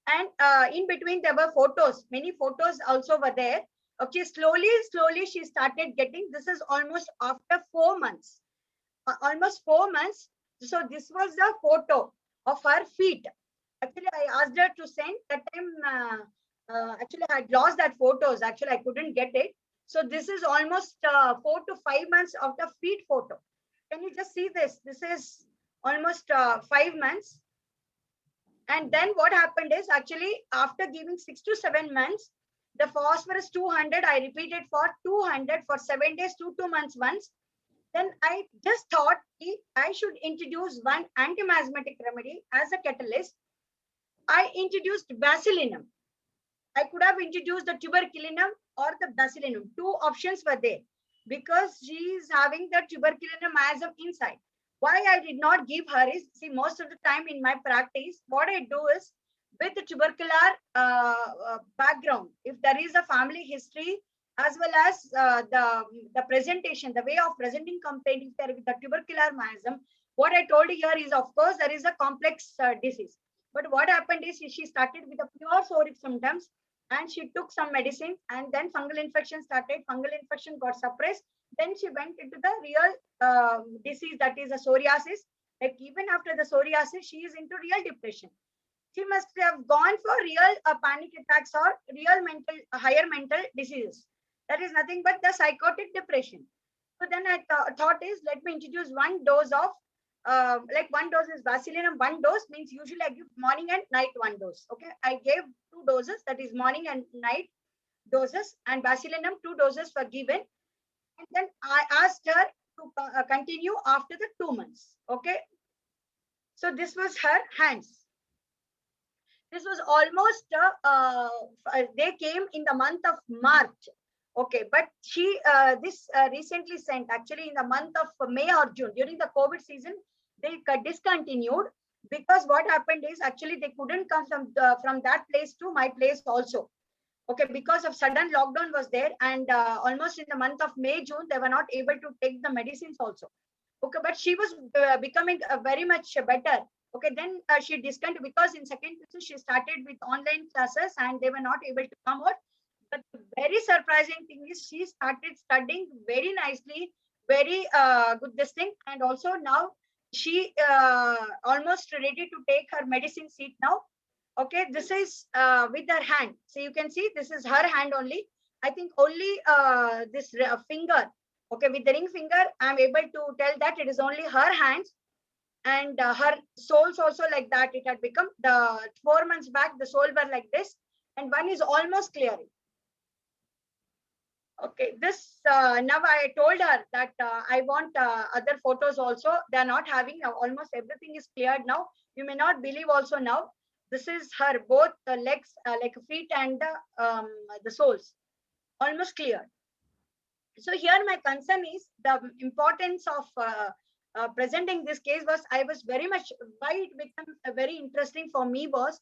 And in between there were photos, many photos also were there. Okay, slowly she started getting, this is almost after 4 months. Almost 4 months. So this was the photo of her feet. Actually, I asked her to send that time. Actually, I had lost that photos. Actually, I couldn't get it. So this is almost 4 to 5 months of the feet photo. Can you just see this? This is almost 5 months. And then what happened is actually after giving 6 to 7 months, the phosphorus 200, I repeated for 200 for 7 days, 2 months once. Then I just thought I should introduce one antimasmatic remedy as a catalyst. I introduced basilinum. I could have introduced the tuberculinum or the basilinum. 2 options were there because she is having the tuberculinum as of inside. Why I did not give her is, see, most of the time in my practice, what I do is with the tubercular background, if there is a family history as well as the presentation, the way of presenting complaint, if there is the tubercular miasm, what I told here is, of course, there is a complex disease. But what happened is she started with a pure psoriatic symptoms and she took some medicine and then fungal infection started. Fungal infection got suppressed. Then she went into the real disease, that is a psoriasis. Like even after the psoriasis, she is into real depression. She must have gone for real panic attacks or real mental, higher mental diseases. That is nothing but the psychotic depression. So then I thought is, let me introduce one dose of, like one dose is Basilinum. One dose means usually I give morning and night one dose. Okay, I gave 2 doses, that is morning and night doses, and Basilinum 2 doses were given. And then I asked her to continue after the 2 months. Okay, so this was her hands. This was almost, they came in the month of March. Okay, but she, recently sent, actually in the month of May or June, during the COVID season, they discontinued, because what happened is actually they couldn't come from that place to my place also. Okay, because of sudden lockdown was there, and almost in the month of May, June, they were not able to take the medicines also. Okay, but she was becoming very much better. Okay, then she discontinued, because in second she started with online classes and they were not able to come out. But the very surprising thing is she started studying very nicely, very good this thing, and also now she almost ready to take her medicine seat now. Okay, this is with her hand. So you can see this is her hand only. I think only this finger. Okay, with the ring finger, I'm able to tell that it is only her hands, and her soles also like that. It had become, the 4 months back, the sole were like this, and one is almost clearing. Okay, this now I told her that I want other photos also. They are not having now. Almost everything is cleared now. You may not believe also now. This is her both the legs, like feet and the soles, almost cleared. So here my concern is the importance of presenting this case was, I was very much, why it became very interesting for me was,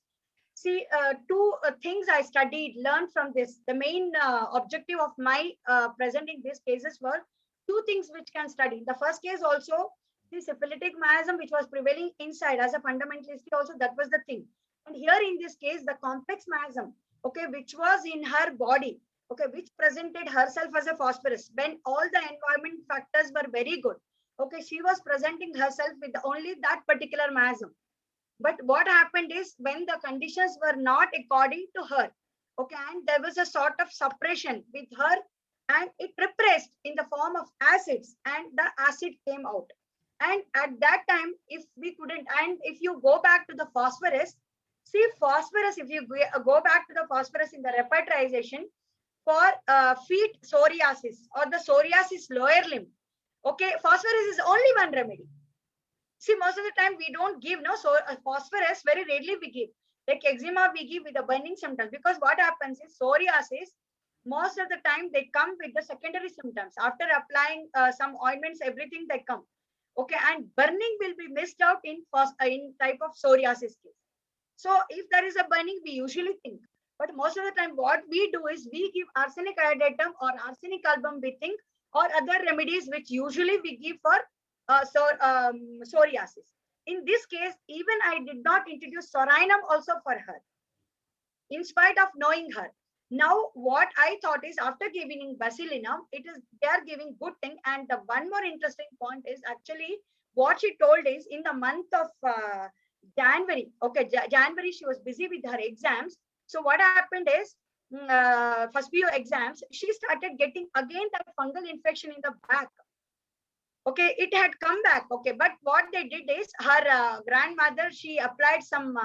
see, 2 things I studied, learned from this. The main objective of my presenting these cases were 2 things which can study. The first case also, the syphilitic miasm which was prevailing inside as a fundamentalist also, that was the thing. And here in this case, the complex miasm, okay, which was in her body, okay, which presented herself as a phosphorus when all the environment factors were very good. Okay, she was presenting herself with only that particular miasm. But what happened is, when the conditions were not according to her, okay, and there was a sort of suppression with her, and it repressed in the form of acids, and the acid came out. And at that time, if we couldn't, and if you go back to the phosphorus, see, phosphorus, if you go back to the phosphorus in the repertorization for feet psoriasis or the psoriasis lower limb, okay, phosphorus is only one remedy. See, most of the time we don't give, no, so phosphorus very rarely we give. Like eczema, we give with the burning symptoms, because what happens is psoriasis, most of the time they come with the secondary symptoms. After applying some ointments, everything they come. Okay, and burning will be missed out in type of psoriasis case. So if there is a burning, we usually think. But most of the time what we do is we give arsenic iodatum or arsenic album, we think, or other remedies which usually we give for psoriasis. In this case, even I did not introduce Soranum also for her, in spite of knowing her. Now, what I thought is, after giving Basilinum, it is, they are giving good thing. And the one more interesting point is actually what she told is, in the month of January, okay, January, she was busy with her exams. So what happened is, first PU exams, she started getting again that fungal infection in the back. Okay, it had come back. Okay, but what they did is, her grandmother, she applied some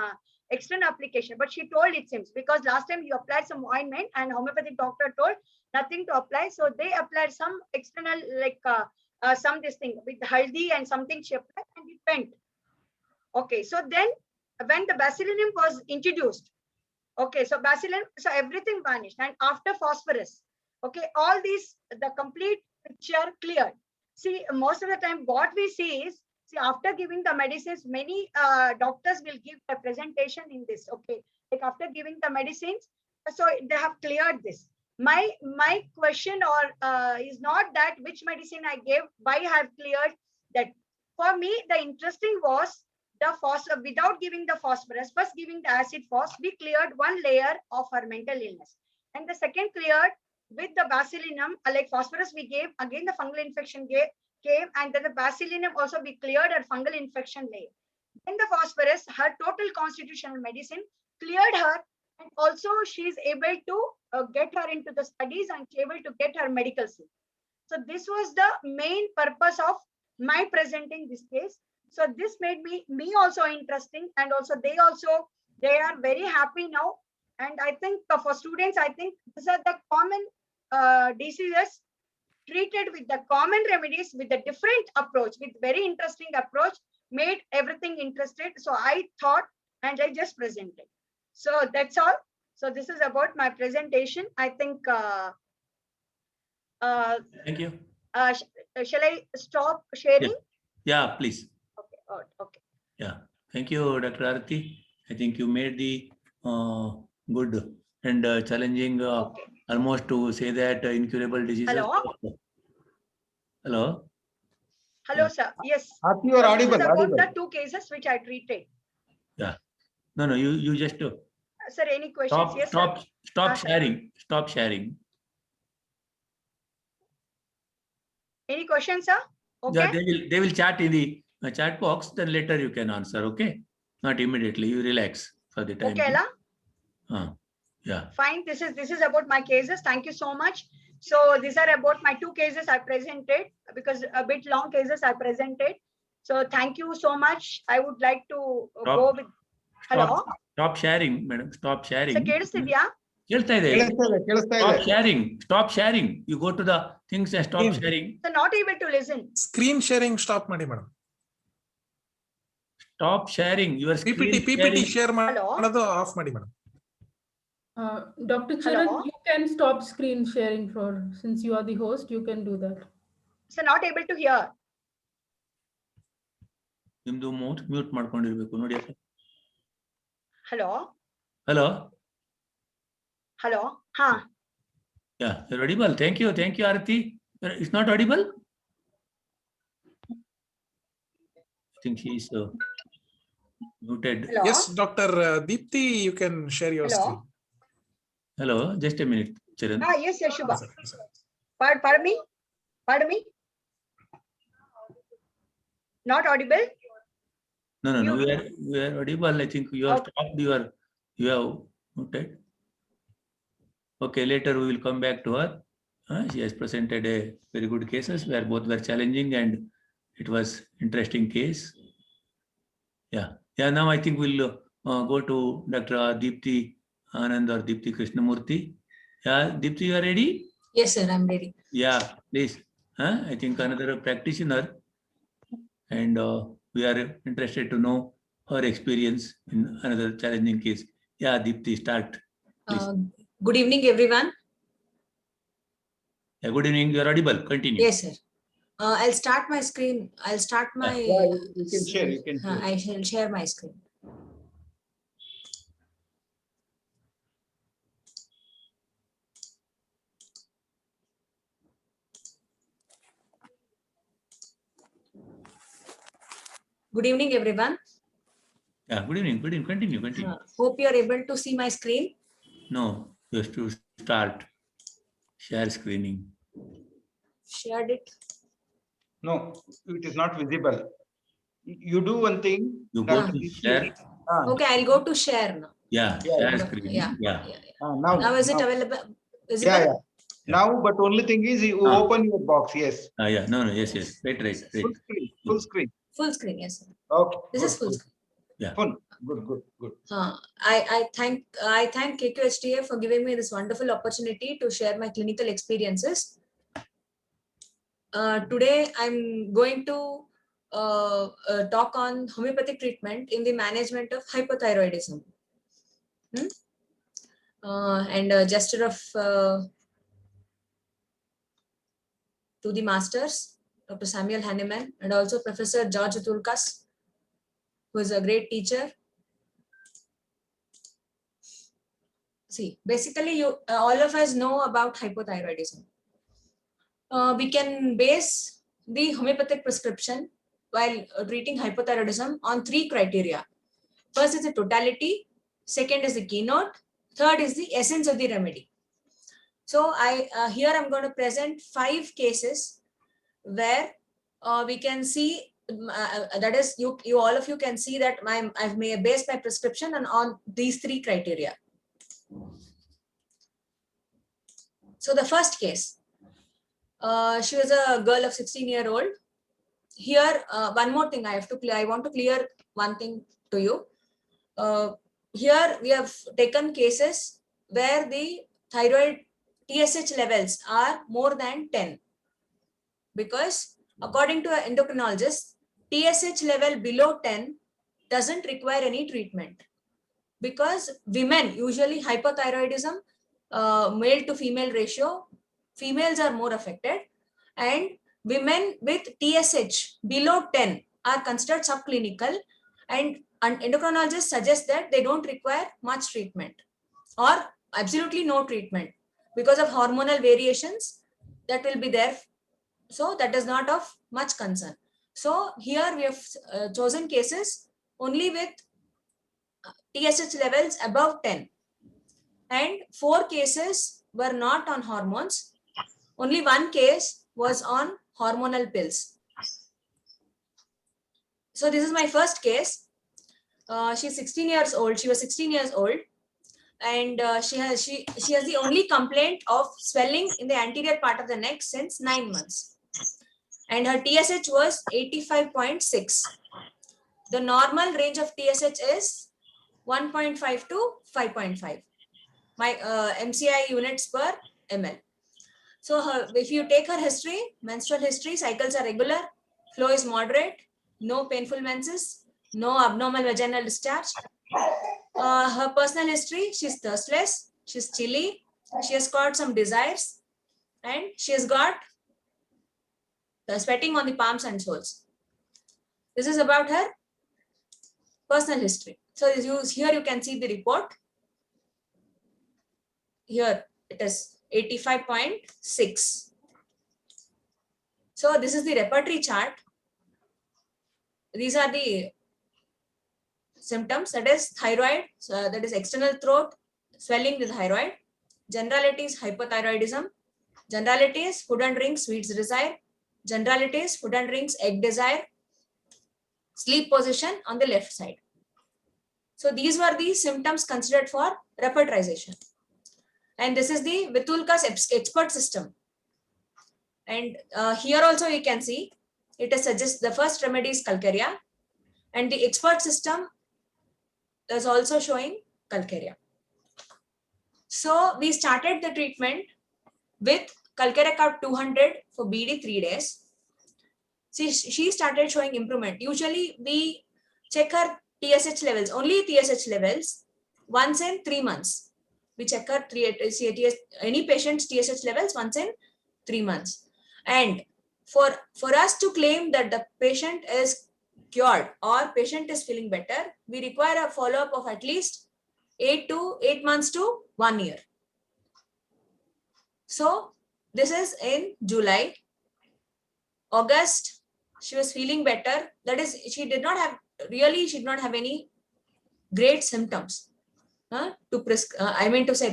external application, but she told, it seems, because last time you applied some ointment and homeopathic doctor told nothing to apply, so they applied some external, like some this thing with haldi and something she applied, and it went. Okay, so then when the Basilinum was introduced, okay, so Basilinum, so everything vanished, and after phosphorus, okay, all these, the complete picture cleared. See, most of the time what we see is, See, after giving the medicines, many doctors will give a presentation in this. Okay, like after giving the medicines, so they have cleared this. My question or is not that which medicine I gave, why I have cleared that. For me, the interesting was the phosphorus without giving the phosphorus, first giving the acid phos, we cleared one layer of her mental illness, and the second cleared with the bacillinum, like phosphorus we gave, again the fungal infection came, and then the bacillinum also be cleared her fungal infection layer. Then the phosphorus, her total constitutional medicine cleared her, and also she is able to get her into the studies and able to get her medical seat. So this was the main purpose of my presenting this case. So this made me also interesting, and also they are very happy now. And I think for students, I think these are the common diseases treated with the common remedies with a different approach, with very interesting approach, made everything interested. So I thought and I just presented. So that's all. So this is about my presentation. I think, Thank you. shall I stop sharing? Yeah, please. Okay. Oh, okay. Yeah. Thank you, Dr. Arati. I think you made the good and challenging, Okay. almost to say that incurable diseases. Hello? Hello. Hello, Yeah. sir. Yes. Happy, you are So this audible. is about Audible. the two cases which I treated. Yeah. No, you just Sir, any questions? Yes, sir. stop Sir. sharing. Stop sharing. Any questions, sir? Okay. Yeah, they will chat in the chat box. Then later you can answer. Okay. Not immediately. You relax for the time. Okay, La. Yeah. Fine. This is about my cases. Thank you so much. So these are about my two cases I presented, because a bit long cases I presented. So thank you so much. I would like to go with. Hello. Stop sharing, madam. Stop sharing. So ಕೇಳಿಸ್ತಿದ್ಯಾ? ಕೇಳ್ತಾ ಇದೆ. Stop sharing. Stop sharing. You go to the things and stop sharing. So not able to listen. Screen sharing stop ಮಾಡಿ madam. Stop sharing. Your screen PPT share Hello? ಮಾಡೋದು off ಮಾಡಿ madam. Dr. Charan, Hello? you can stop screen sharing since you are the host, you can do that. So not able to hear. ನಿಮ್ದು mute ಮಾಡ್ಕೊಂಡಿರ್ಬೇಕು ನೋಡಿ. Hello? Hello? Hello? Huh? Yeah, you're audible. Thank you, Arati. It's not audible? I think she is muted. Hello? Yes, Dr. Deepti, you can share your Hello? screen. Hello, just a minute, Charan. Yes, Shubha. Yes, sir. Pardon me? Pardon me? Not audible? No, You- we are audible. I think you have Okay. stopped you have muted. Okay, later we will come back to her. She has presented a very good cases where both were challenging and it was interesting case. Yeah. Now I think we'll go to Dr. Deepti Anand or Deepti Krishnamurthy. Yeah, Deepti, you are ready? Yes, sir, I'm ready. Yeah, please. I think another practitioner, and we are interested to know her experience in another challenging case. Yeah, Deepti, start. Please. Good evening, everyone. Yeah, good evening. You are audible. Continue. Yes, sir. I'll start my screen. I'll start my. Yeah, you can share. You can share. I shall share my screen. Good evening, everyone. Yeah, good evening. Good evening. Continue. Hope you are able to see my screen. No, you have to start. Share screening. Shared it. No, it is not visible. You do one thing. You go Dr. to Deepti. share. Okay, I'll go to share now. Yeah, Yeah, share yeah. screen. Yeah. Yeah. Now, Now is it available? Visible? Yeah. Now, but only thing is you open your box. Yes. Yeah. No. Yes. Right. Full screen. Full screen. Full screen, yes, sir. Okay. This good, is full good. screen. Full. Good. I thank KQHTA for giving me this wonderful opportunity to share my clinical experiences. Today I'm going to talk on homeopathic treatment in the management of hypothyroidism. And a gesture of to the masters. Dr. Samuel Hahnemann, and also Professor George Vithoulkas, who is a great teacher. See, basically, all of us know about hypothyroidism. We can base the homeopathic prescription while treating hypothyroidism on 3 criteria. First is the totality, second is the keynote, third is the essence of the remedy. So here I'm going to present 5 cases where we can see, that is, you all of you can see that I've based my prescription on these 3 criteria. So the first case, she was a girl of 16-year-old. Here, one more thing I want to clear one thing to you. Here we have taken cases where the thyroid TSH levels are more than 10. Because according to an endocrinologist, TSH level below 10 doesn't require any treatment. Because women, usually hypothyroidism, male to female ratio, females are more affected, and women with TSH below 10 are considered subclinical, and endocrinologists suggest that they don't require much treatment or absolutely no treatment because of hormonal variations that will be there. So that is not of much concern. So here we have chosen cases only with TSH levels above 10, and 4 cases were not on hormones. Only 1 case was on hormonal pills. So this is my first case. She's 16 years old. She was 16 years old, and she has the only complaint of swelling in the anterior part of the neck since 9 months, and her TSH was 85.6. The normal range of TSH is 1.5 to 5.5. My MCI units per ml. So if you take her history, menstrual history, cycles are regular, flow is moderate, no painful menses, no abnormal vaginal discharge. Her personal history, she's thirstless, she's chilly, she has got some desires, and she has got sweating on the palms and soles. This is about her personal history. So here you can see the report. Here it is 85.6. So this is the repertory chart. These are the symptoms, that is thyroid, that is external throat, swelling the thyroid. Generality is hypothyroidism. Generality is food and drink, sweets desire. Generality is food and drinks, egg desire. Sleep position on the left side. So these were the symptoms considered for repertorization. And this is the Vithoulkas expert system. And here also you can see it suggests the first remedy is Calcarea, and the expert system is also showing Calcarea. So we started the treatment with Calcarea Carb 200 for BD 3 days. She started showing improvement. Usually we check her TSH levels, only TSH levels, once in 3 months. We check her any patient's TSH levels once in 3 months. And for us to claim that the patient is cured or patient is feeling better, we require a follow-up of at least 8 months to 1 year. So this is in July. August, she was feeling better. That is, she did not have any great symptoms.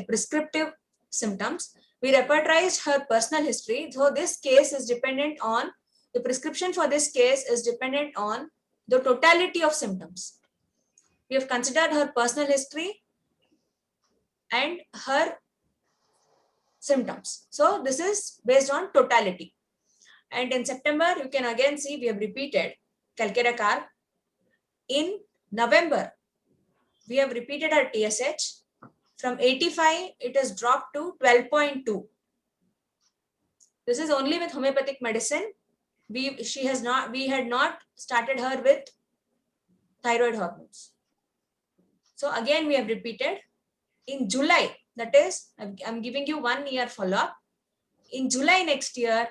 Prescriptive symptoms. We repertorized her personal history. So this case is dependent on, the prescription for this case is dependent on the totality of symptoms. We have considered her personal history and her symptoms. So this is based on totality. And in September, you can again see we have repeated Calcarea Carb. In November, we have repeated her TSH. From 85, it has dropped to 12.2. This is only with homeopathic medicine. We had not started her with thyroid hormones. So again, we have repeated. In July, that is, I'm giving you 1 year follow-up. In July next year,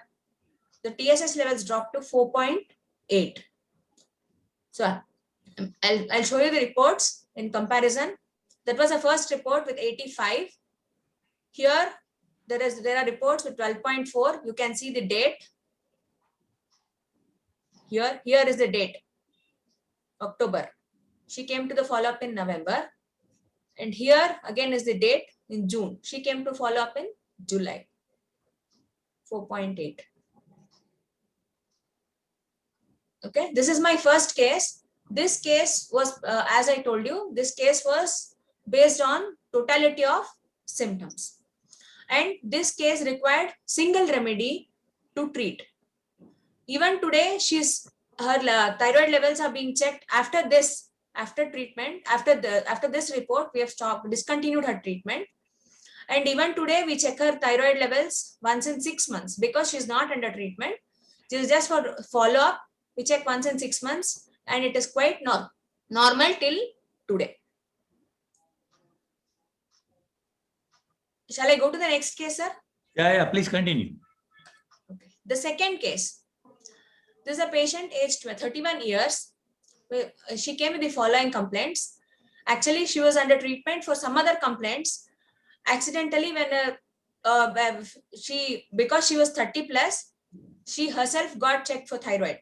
the TSH levels dropped to 4.8. So I'll show you the reports in comparison. That was the first report with 85. Here there are reports with 12.4. You can see the date. Here is the date, October. She came to the follow-up in November. And here again is the date in June. She came to follow up in July. 4.8. Okay, this is my first case. This case was, as I told you, this case was based on totality of symptoms. And this case required single remedy to treat. Even today, her thyroid levels are being checked after this, after treatment, after this report, we have discontinued her treatment. And even today, we check her thyroid levels once in 6 months because she's not under treatment. This is just for follow-up. We check once in 6 months and it is quite normal till today. Shall I go to the next case, sir? Yeah, please continue. Okay. The second case. This is a patient aged 31 years. She came with the following complaints. Actually, she was under treatment for some other complaints. Accidentally, because she was 30 plus, she herself got checked for thyroid.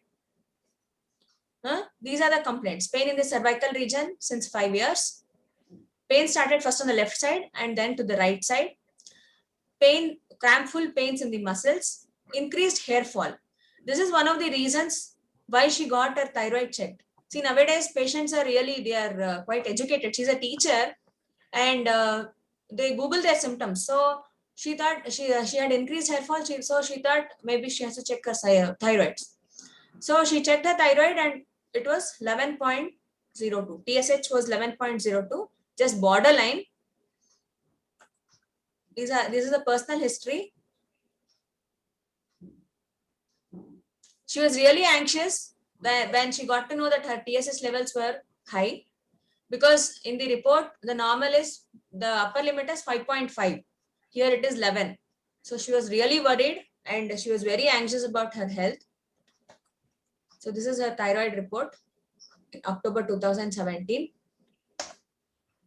These are the complaints. Pain in the cervical region since 5 years. Pain started first on the left side and then to the right side. Pain, crampful pains in the muscles. Increased hair fall. This is one of the reasons why she got her thyroid checked. See, nowadays patients are really, they are quite educated. She's a teacher and they Google their symptoms. So she thought she had increased hair fall. So she thought maybe she has to check her thyroid. So she checked her thyroid and it was 11.02. TSH was 11.02, just borderline. This is a personal history. She was really anxious when she got to know that her TSH levels were high, because in the report, the normal is, the upper limit is 5.5. Here it is 11. So she was really worried and she was very anxious about her health. So this is her thyroid report in October 2017.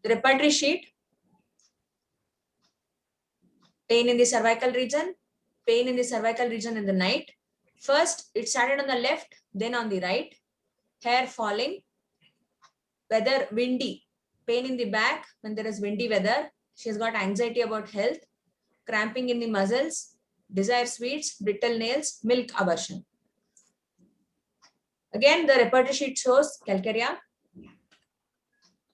The repertory sheet. Pain in the cervical region. Pain in the cervical region in the night. First, it started on the left, then on the right. Hair falling. Weather windy. Pain in the back when there is windy weather. She has got anxiety about health. Cramping in the muscles. Desire sweets, brittle nails, milk aversion. Again, the repertory sheet shows calcarea.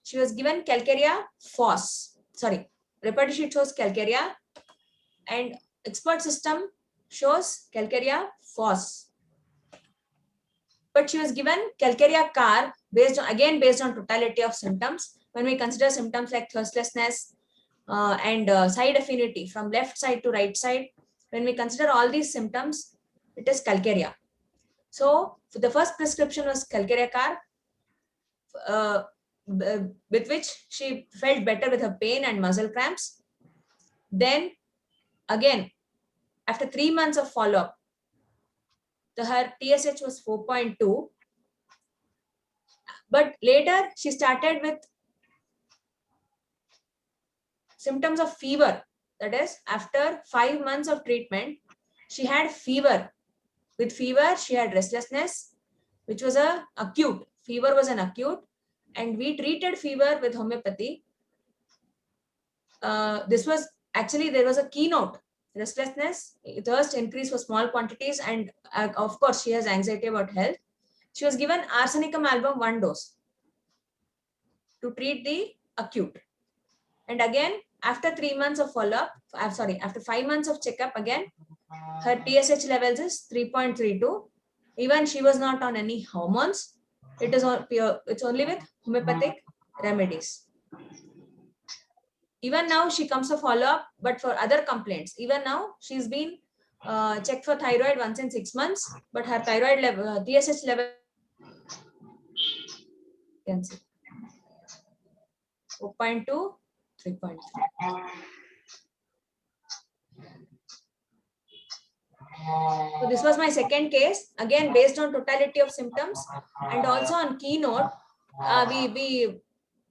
She was given calcarea phos. Repertory sheet shows calcarea and expert system shows calcarea phos. But she was given calcarea car based on totality of symptoms. When we consider symptoms like thirstlessness and side affinity from left side to right side, when we consider all these symptoms, it is calcarea. So the first prescription was calcarea car, with which she felt better with her pain and muscle cramps. Then again, after 3 months of follow-up, her TSH was 4.2. But later she started with symptoms of fever. That is, after 5 months of treatment, she had fever. With fever, she had restlessness, which was an acute. Fever was an acute, and we treated fever with homeopathy. This was actually, there was a keynote. Restlessness, thirst, increase for small quantities, and of course, she has anxiety about health. She was given arsenicum album 1 dose to treat the acute. And again, after 3 months of follow-up, after 5 months of checkup, again, her TSH levels is 3.32. Even she was not on any hormones. It's only with homeopathic remedies. Even now she comes to follow-up, but for other complaints. Even now she's been checked for thyroid once in 6 months, but her thyroid level, TSH level, you can see 4.2, 3.3. So this was my second case, again based on totality of symptoms and also on keynote. We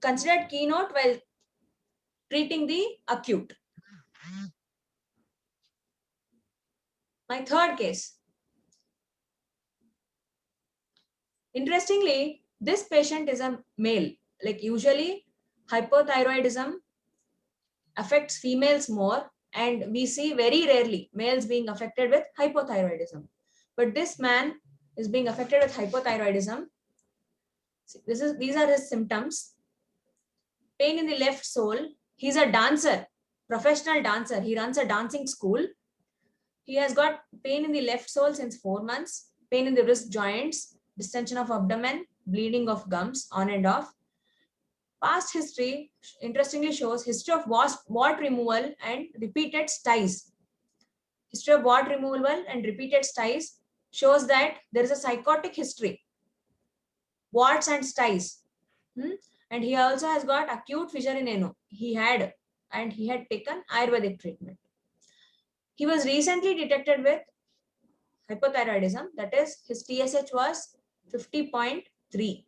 considered keynote while treating the acute. My third case. Interestingly, this patient is a male. Like usually hypothyroidism affects females more, and we see very rarely males being affected with hypothyroidism. But this man is being affected with hypothyroidism. These are his symptoms. Pain in the left sole. He's a dancer, professional dancer. He runs a dancing school. He has got pain in the left sole since 4 months, pain in the wrist joints, distension of abdomen, bleeding of gums on and off. Past history, interestingly, shows history of wart removal and repeated styes. History of wart removal and repeated styes shows that there is a psychotic history. Warts and styes. And he also has got acute fissure in ano. He had taken Ayurvedic treatment. He was recently detected with hypothyroidism, that is his TSH was 50.3.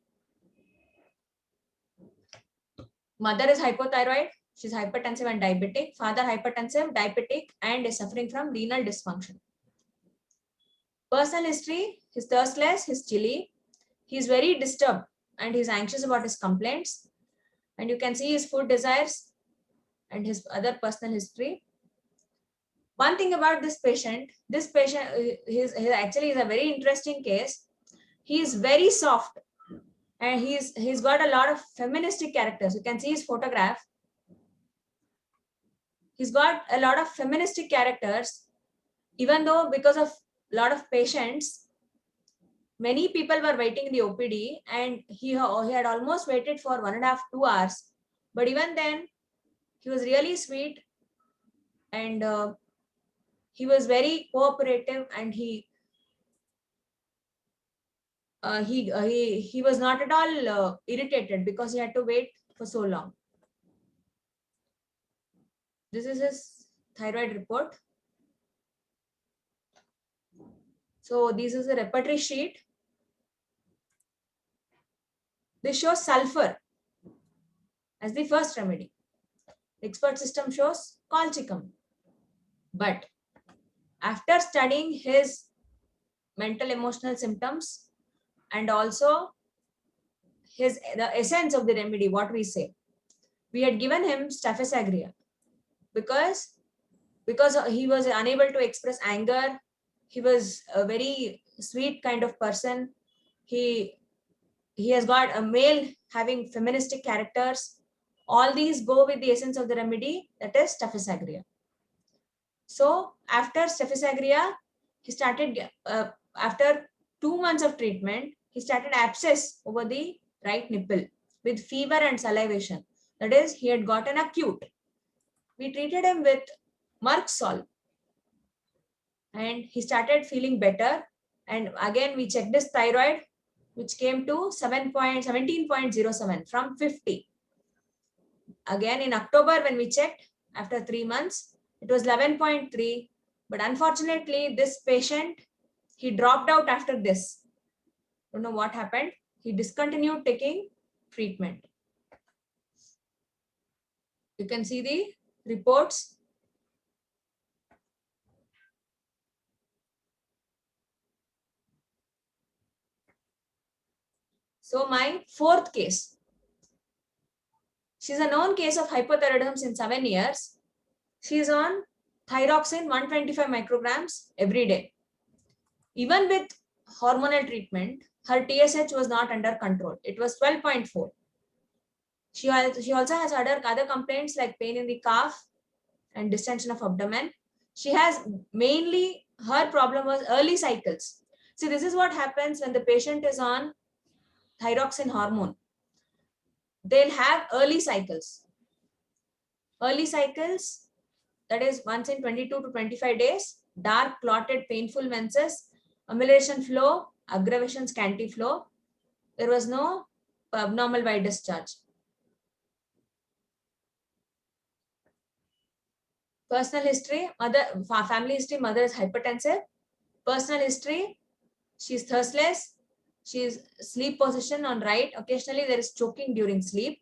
Mother is hypothyroid, she's hypertensive and diabetic. Father hypertensive, diabetic, and is suffering from renal dysfunction. Personal history, he's thirstless, he's chilly, he's very disturbed and he's anxious about his complaints. And you can see his food desires and his other personal history. One thing about this patient is a very interesting case. He is very soft and he's got a lot of feministic characters. You can see his photograph. He's got a lot of feministic characters, even though because of a lot of patients, many people were waiting in the OPD and he had almost waited for 1.5 to 2 hours. But even then, he was really sweet and he was very cooperative, and he was not at all irritated because he had to wait for so long. This is his thyroid report. So this is a repertory sheet. This shows sulfur as the first remedy. Expert system shows colchicum. But after studying his mental emotional symptoms and also the essence of the remedy, what we say, we had given him Staphysagria because he was unable to express anger. He was a very sweet kind of person. He has got a male having feministic characters. All these go with the essence of the remedy, that is Staphysagria. So after Staphysagria, he started, after 2 months of treatment, he started abscess over the right nipple with fever and salivation. That is, he had got an acute. We treated him with Merck salt and he started feeling better. And again, we checked his thyroid, which came to 17.07 from 50. Again, in October, when we checked after 3 months, it was 11.3. But unfortunately, this patient, he dropped out after this. Don't know what happened. He discontinued taking treatment. You can see the reports. So my fourth case. She's a known case of hypothyroidism since 7 years. She's on thyroxine 125 micrograms every day. Even with hormonal treatment, her TSH was not under control. It was 12.4. She also has other complaints like pain in the calf and distension of abdomen. She has mainly, her problem was early cycles. See, this is what happens when the patient is on thyroxine hormone. They'll have early cycles. Early cycles, that is once in 22 to 25 days, dark, clotted, painful menses, ambulation flow, aggravation, scanty flow. There was no abnormal white discharge. Personal history, family history, mother is hypertensive. Personal history, she is thirstless. She is sleep position on right. Occasionally there is choking during sleep.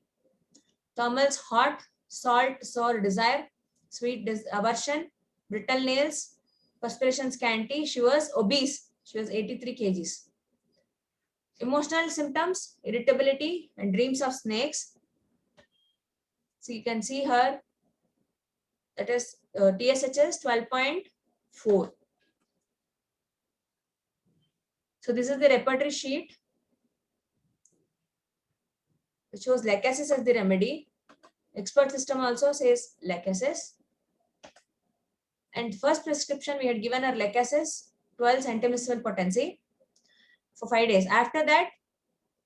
Thermals hot, salt, sour desire, sweet aversion, brittle nails, perspiration scanty. She was obese. She was 83 kgs. Emotional symptoms, irritability and dreams of snakes. So you can see her, that is TSHS 12.4. So this is the repertory sheet, which shows lachesis as the remedy. Expert system also says lachesis. And first prescription we had given her lachesis, 12 centimenstrual potency for 5 days. After that,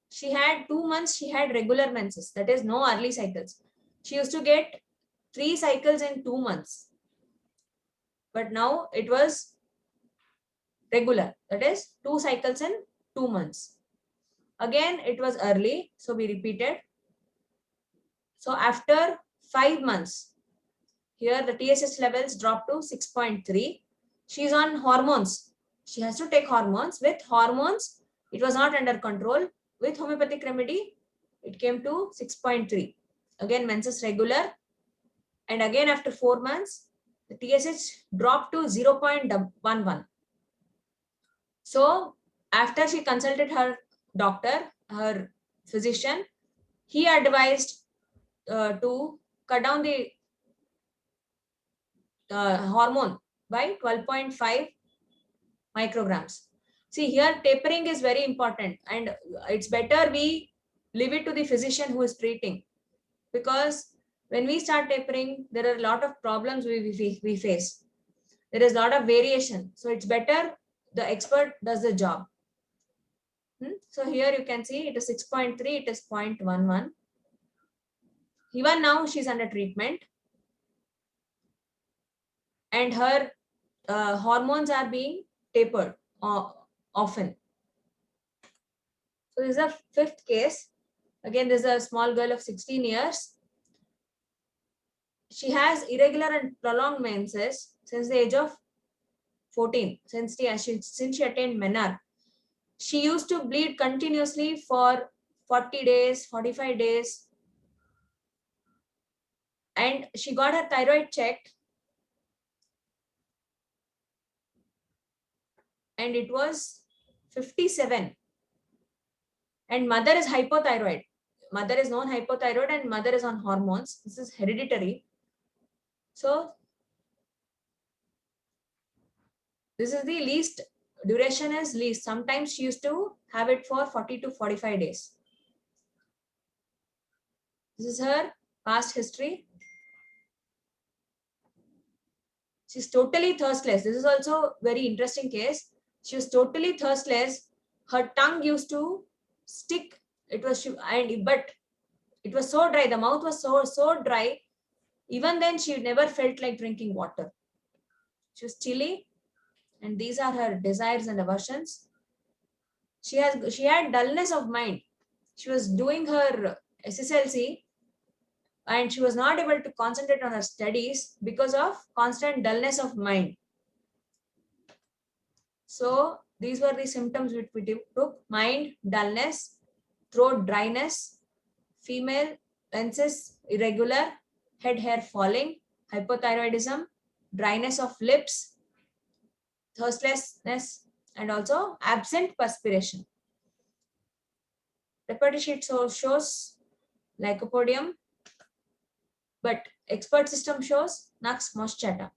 she had 2 months, she had regular menses, that is no early cycles. She used to get 3 cycles in 2 months. But now it was regular, that is 2 cycles in 2 months. Again, it was early, so we repeated. So after 5 months, here the TSH levels dropped to 6.3. She is on hormones. She has to take hormones. With hormones, it was not under control. With homeopathic remedy, it came to 6.3. Again, menses regular. And again, after 4 months, the TSH dropped to 0.11. So after she consulted her doctor, her physician, he advised to cut down the hormone by 12.5 micrograms. See, here tapering is very important, and it's better we leave it to the physician who is treating, because when we start tapering, there are a lot of problems we face. There is a lot of variation. So it's better the expert does the job. So here you can see it is 6.3, it is 0.11. Even now she's under treatment, and her hormones are being tapered often. So this is a 5th case. Again, this is a small girl of 16 years. She has irregular and prolonged menses since the age of 14, since she attained menarche. She used to bleed continuously for 40 days, 45 days. And she got her thyroid checked, and it was 57. And mother is hypothyroid. Mother is known hypothyroid and mother is on hormones. This is hereditary. So this is the least, duration is least. Sometimes she used to have it for 40 to 45 days. This is her past history. She's totally thirstless. This is also very interesting case. She was totally thirstless. Her tongue used to stick. But it was so dry. The mouth was so dry. Even then, she never felt like drinking water. She was chilly, and these are her desires and aversions. She had dullness of mind. She was doing her SSLC, and she was not able to concentrate on her studies because of constant dullness of mind. So these were the symptoms which we took: mind dullness, throat dryness, female menses irregular, head hair falling, hypothyroidism, dryness of lips, thirstlessness, and also absent perspiration. Repertory sheet shows lycopodium, but expert system shows Nux moschata.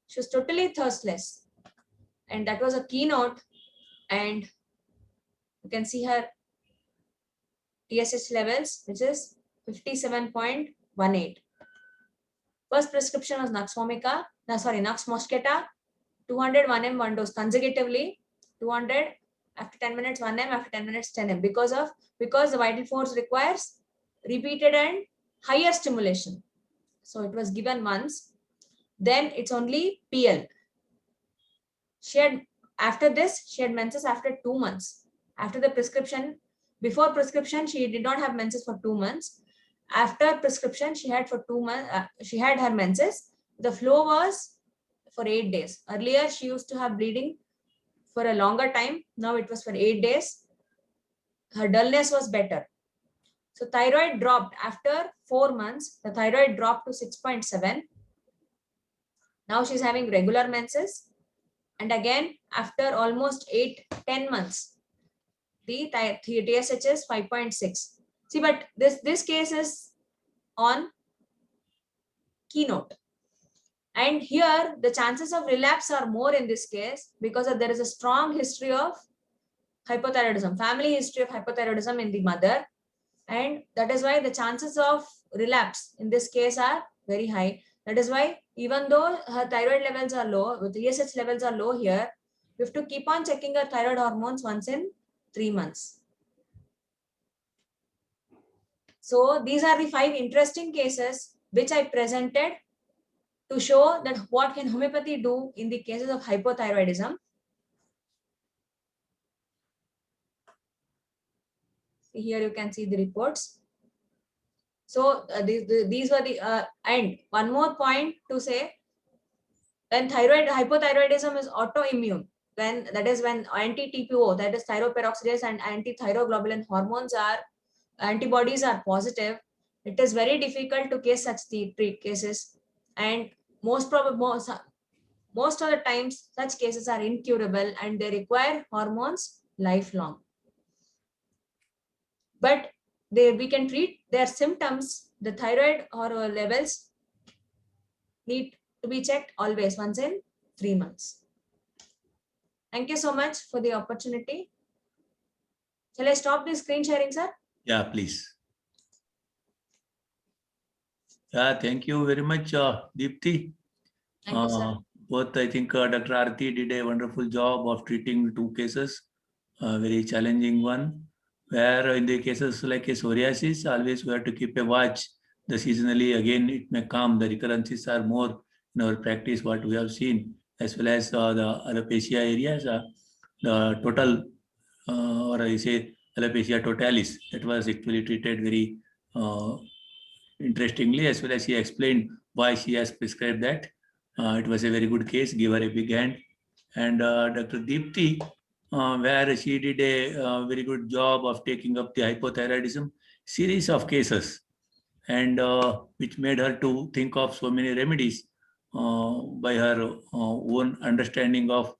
She was totally thirstless, and that was a keynote. And you can see her TSH levels, which is 57.18. First prescription was Nux moschata, 200 1m 1 dose consecutively, 200 after 10 minutes 1m, after 10 minutes 10m, because the vital force requires repeated and higher stimulation. So it was given once. Then it's only PL. After this, she had menses after 2 months. After the prescription, before prescription, she did not have menses for 2 months. After prescription, she had for 2 months. She had her menses. The flow was for 8 days. Earlier, she used to have bleeding for a longer time. Now it was for 8 days. Her dullness was better. So thyroid dropped after 4 months. The thyroid dropped to 6.7. Now she's having regular menses. And again, after almost 8-10 months, the TSH is 5.6. See, but this case is on Keynote. And here, the chances of relapse are more in this case because there is a strong history of hypothyroidism, family history of hypothyroidism in the mother. And that is why the chances of relapse in this case are very high. That is why even though her thyroid levels are low, the TSH levels are low here, we have to keep on checking her thyroid hormones once in 3 months. So these are the 5 interesting cases which I presented to show that what can homeopathy do in the cases of hypothyroidism. Here you can see the reports. So these were the and one more point to say, when hypothyroidism is autoimmune, when anti-TPO, that is thyroperoxidase, and anti-thyroglobulin hormones are antibodies are positive, it is very difficult to case such cases, and most of the times such cases are incurable and they require hormones lifelong. But we can treat their symptoms. The thyroid or levels need to be checked always once in 3 months. Thank you so much for the opportunity. Shall I stop the screen sharing, sir? Yeah, please. Yeah, thank you very much, Deepti. Thank you, sir. Both, I think Dr. Aarti did a wonderful job of treating 2 cases, a very challenging one, where in the cases like a psoriasis, always we have to keep a watch. The seasonally, again, it may come. The recurrences are more in our practice, what we have seen, as well as the alopecia areas, the total, or I say alopecia totalis, that was actually treated very interestingly, as well as she explained why she has prescribed that. It was a very good case. Give her a big hand. And Dr. Deepti, where she did a very good job of taking up the hypothyroidism series of cases, and which made her to think of so many remedies by her own understanding of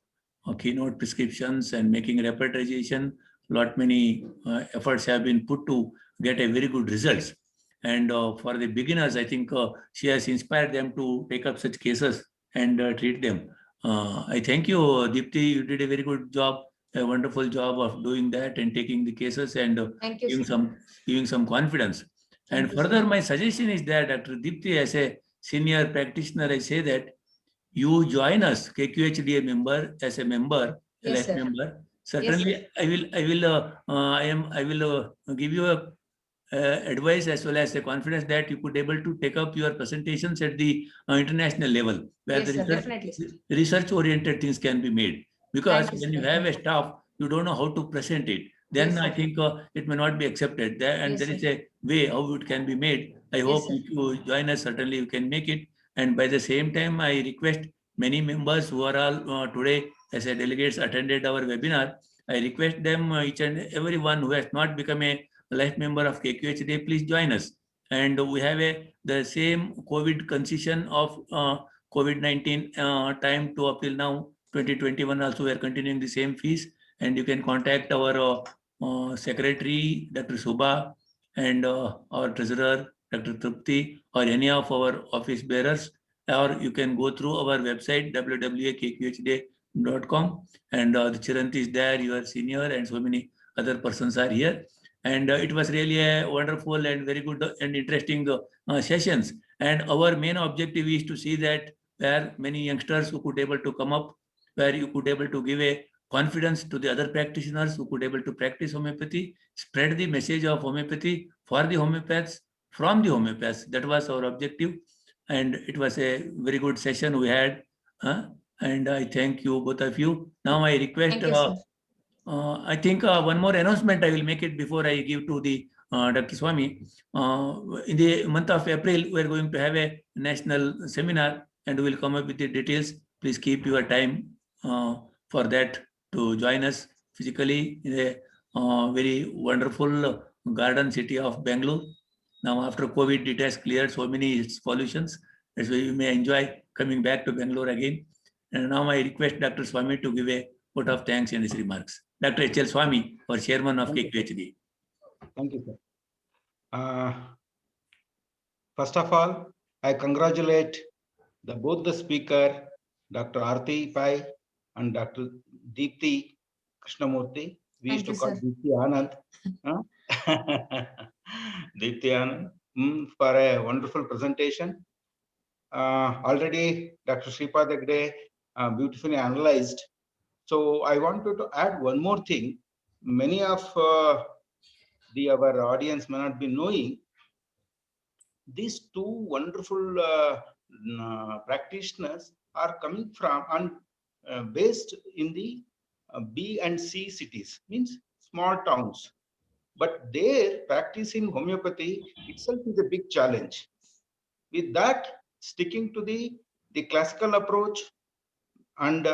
keynote prescriptions and making repertorization. Lot many efforts have been put to get a very good results. And for the beginners, I think she has inspired them to take up such cases and treat them. I thank you, Deepti. You did a very good job, a wonderful job of doing that and taking the cases and Thank you, giving some confidence. And further, my suggestion is that Dr. Deepti, as a senior practitioner, I say that you join us, KQHDA member, as a member, a Yes, life sir. member. Certainly, Yes, I will give you a advice as well as a confidence that you could able to take up your presentations at the international level, where Yes, the sir, definitely. research oriented things can be made. Because Thank you, when sir, you have a definitely. staff, you don't know how to present it. Then Yes, I sir. think it may not be accepted. And Yes, there is sir. a way how it can be made. I hope sir. if you join us, certainly you can make it. And by the same time, I request many members who are all today as a delegates attended our webinar. I request them, each and everyone who has not become a life member of KQHDA, please join us. And we have the same COVID concession of COVID-19 time to up till now, 2021 also we are continuing the same fees. And you can contact our secretary, Dr. Subha, and our treasurer, Dr. Trupti, or any of our office bearers, or you can go through our website, www.kqhda.com, and the Chiranti is there, your senior, and so many other persons are here. And it was really a wonderful and very good and interesting sessions. And our main objective is to see that where many youngsters who could able to come up, where you could able to give a confidence to the other practitioners who could able to practice homeopathy, spread the message of homeopathy for the homeopaths, from the homeopaths. That was our objective. And it was a very good session we had. And I thank you, both of you. Now I request, Thank you, sir. I think one more announcement I will make it before I give to the Dr. Swami. In the month of April, we are going to have a national seminar and we will come up with the details. Please please keep your time for that to join us physically in a very wonderful garden city of Bangalore. Now, after COVID, it has cleared so many pollutions. That's why you may enjoy coming back to Bangalore again. And now I request Dr. Swami to give a vote of thanks in his remarks. Dr. H.L. Swami, for chairman of KQHD. Thank you, sir. First of all, I congratulate both the speaker, Dr. Aarti Pai and Dr. Deepti Krishnamurthy. We used to call Deepti Anand. Deepti Anand, for a wonderful presentation. Already Dr. Shripad Hegde beautifully analyzed. So I wanted to add one more thing. Many of our audience may not be knowing these two wonderful practitioners are coming from and based in the B and C cities, means small towns. But their practicing homeopathy itself is a big challenge. With that, sticking to the classical approach and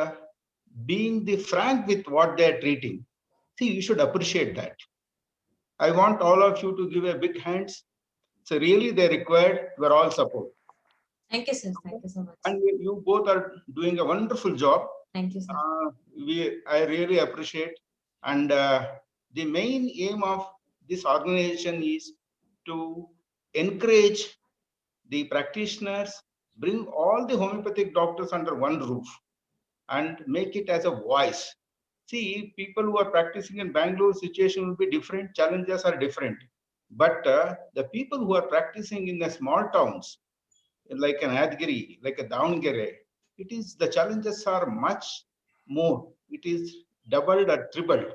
being frank with what they are treating. See, you should appreciate that. I want all of you to give a big hands. So really they required your all support. Thank you, sir. Thank you so much. And you both are doing a wonderful job. Thank you, sir. I really appreciate. And the main aim of this organization is to encourage the practitioners, bring all the homeopathic doctors under one roof and make it as a voice. See, people who are practicing in Bangalore, situation will be different, challenges are different. But the people who are practicing in the small towns, like an Yadgiri, like a Davangere, the challenges are much more. It is doubled or tripled.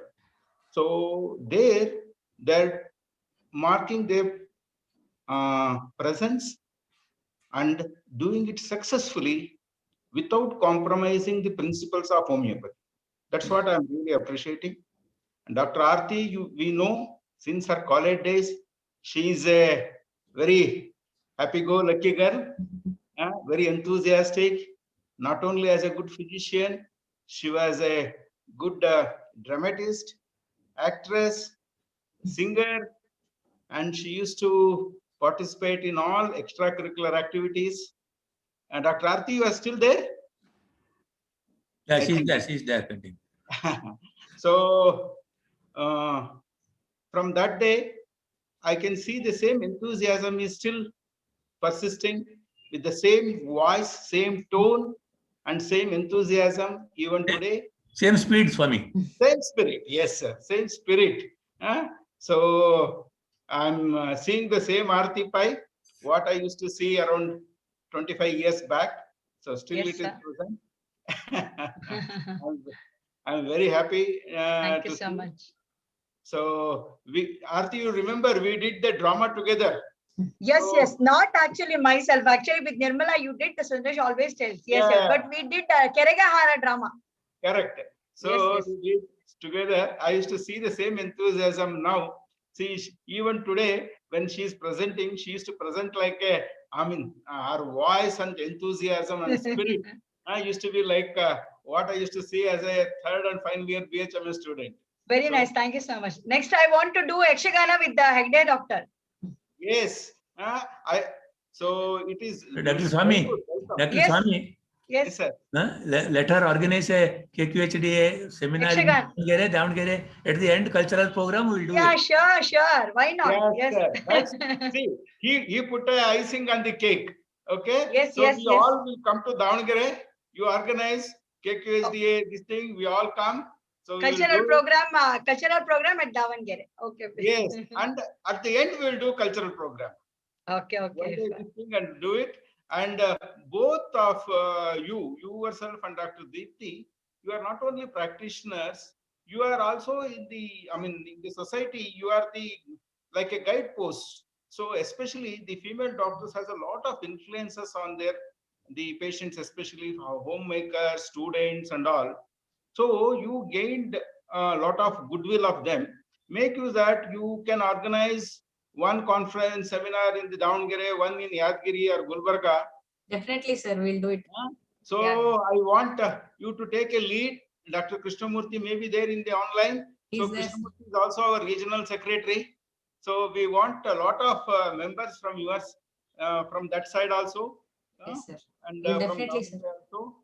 So they're marking their presence and doing it successfully without compromising the principles of homeopathy. That's what I'm really appreciating. And Dr. Aarti, we know since her college days, she is a very happy-go-lucky girl, very enthusiastic, not only as a good physician, she was a good dramatist, actress, singer, and she used to participate in all extracurricular activities. And Dr. Aarti, you are still there? Yeah, she's there. Continue. So, from that day, I can see the same enthusiasm is still persisting with the same voice, same tone, and same enthusiasm even today. Same speed, Swami. Same spirit, yes, sir. Same spirit. So I'm seeing the same Aarti Pai, what I used to see around 25 years back. So still Yes, it is sir. present. I'm very happy. Thank you to so see. much. So Aarti, you remember we did the drama together. Yes, So- yes, not actually myself. Actually, with Nirmala, you did. Sundesh always tells. Yes, yes. Yeah. But we did Keregahara drama. Correct. So Yes, yes. we did together. I used to see the same enthusiasm now. See, even today, when she is presenting, she used to present like her voice and enthusiasm and spirit used to be like what I used to see as a third and final year BHMS student. Very So- nice. Thank you so much. Next, I want to do Yakshagana with the Hegde doctor. Yes. So it is. Dr. Swami, Welcome. Dr. Yes. Swami, Yes, Yes. sir. let her organize a KQHD seminar in Yakshagan. Davangere. At the end, cultural program, we will do Yeah, it. sure, sure. Why not? Yes, Yes. sir. See, he put a icing on the cake. Okay. Yes, So yes, we yes. all will come to Davangere. You organize KQSDA, this thing. We all come. So we will Cultural do it. program at Davangere. Okay. Yes, and at the end we will do cultural program. Okay, One okay. day this thing and do it. And both of you yourself and Dr. Deepti, you are not only practitioners, you are also in the society, you are like a guidepost. So especially the female doctors has a lot of influences on the patients, especially homemakers, students and all. So you gained a lot of goodwill of them. Make use that you can organize one conference seminar in the Davangere, one in Yadgiri or Gulbarga. Definitely, sir. We'll do it. So I want you to take a lead. Dr. Krishnamurthy may be there in the online. So He's there. Krishnamurthy is also our regional secretary. So we want a lot of members from yours, from that side also. Yes, sir. And We'll from definitely, down sir. there also.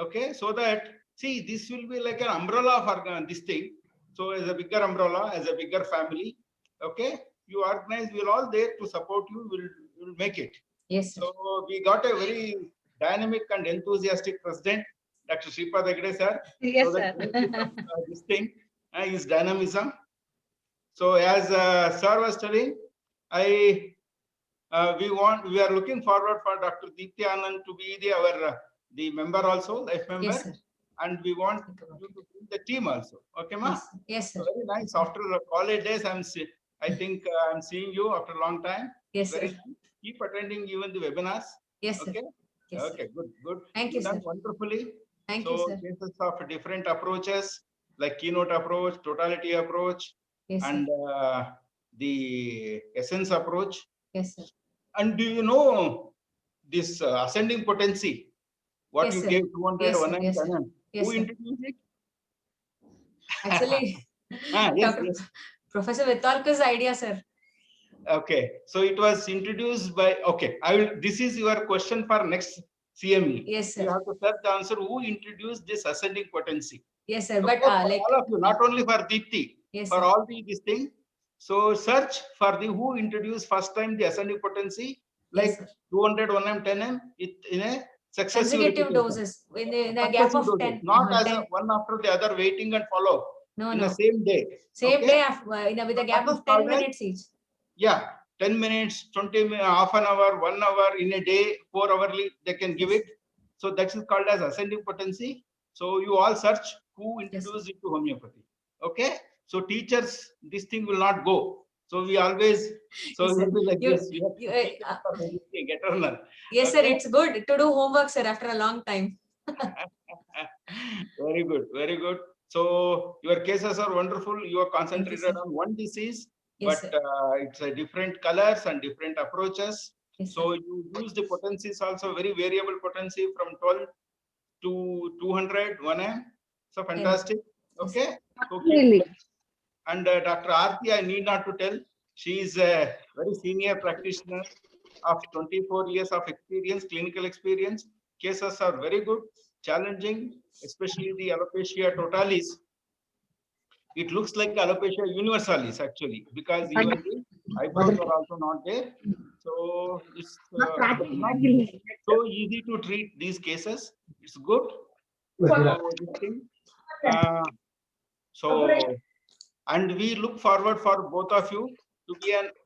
Okay, so that, see, this will be like an umbrella for this thing. So as a bigger umbrella, as a bigger family, okay, you organize, we're all there to support you, we'll make it. Yes, sir. So we got a very dynamic and enthusiastic president, Dr. Shripad Hegde sir. Yes, So sir. that this thing, his dynamism. So as sir was telling, we are looking forward for Dr. Deepti Anand to be the member also, life member, Yes, sir. and we want you to bring the team also. Okay, ma? Yes, yes, sir. So very nice. After the college days, I think I'm seeing you after a long time. Yes, Very sir. nice. Keep attending even the webinars. Yes, sir. Okay. Yes, sir. Okay. Good. Good. Thank You've you, done sir. wonderfully. Thank So you, sir. cases of different approaches, like keynote approach, totality approach, Yes, sir. and the essence approach. Yes, sir. And do you know this ascending potency? What Yes, you sir. gave 200, Yes, sir. 100, Yes, sir. 10. Yes, Who sir. introduced it? Actually, Yes, Dr. yes. Professor Vittalkar's idea, sir. Okay, so it was introduced by, okay, this is your question for next CME. Yes, You sir. have to search the answer, who introduced this ascending potency. Yes, sir. Okay, But for like, all of you, not only for Deepti, yes, for sir. all this thing. So search for the who introduced first time the ascending potency, like Yes, sir. 200, 1M, 10M, in a successive Consecutive repetition. doses in a gap Successive of doses, 10. not as 10. a one after the other waiting and follow No, in no. the same day. Same Okay? day with So a gap that is of 10 called as- minutes each. Yeah, 10 minutes, 20 minutes, half an hour, 1 hour in a day, 4 hourly, they can give it. So that is called as ascending potency. So you all search who introduced it to homeopathy. Okay. So teachers, this thing will not go. So we always, so Yes, it will sir. be like You- this. We have to you, teach them for homeopathy, get on learn. Yes, sir. Okay. It's good to do homework, sir, after a long time. Very good, very good. So your cases are wonderful. You are concentrated sir. on one disease, Yes, but sir. it's a different colors and different approaches. Yes, So sir. you use the potencies also, very variable potency from 12 to 200, 1M. So fantastic. Okay. So keep- and Dr. Aarti, I need not to tell, she is a very senior practitioner of 24 years of experience, clinical experience. Cases are very good, challenging, especially the alopecia totalis. It looks like alopecia universalis actually, because even the eyebrows are also not there. So it's not so easy to treat these cases. It's good. So, this thing, so and we look forward for both of you to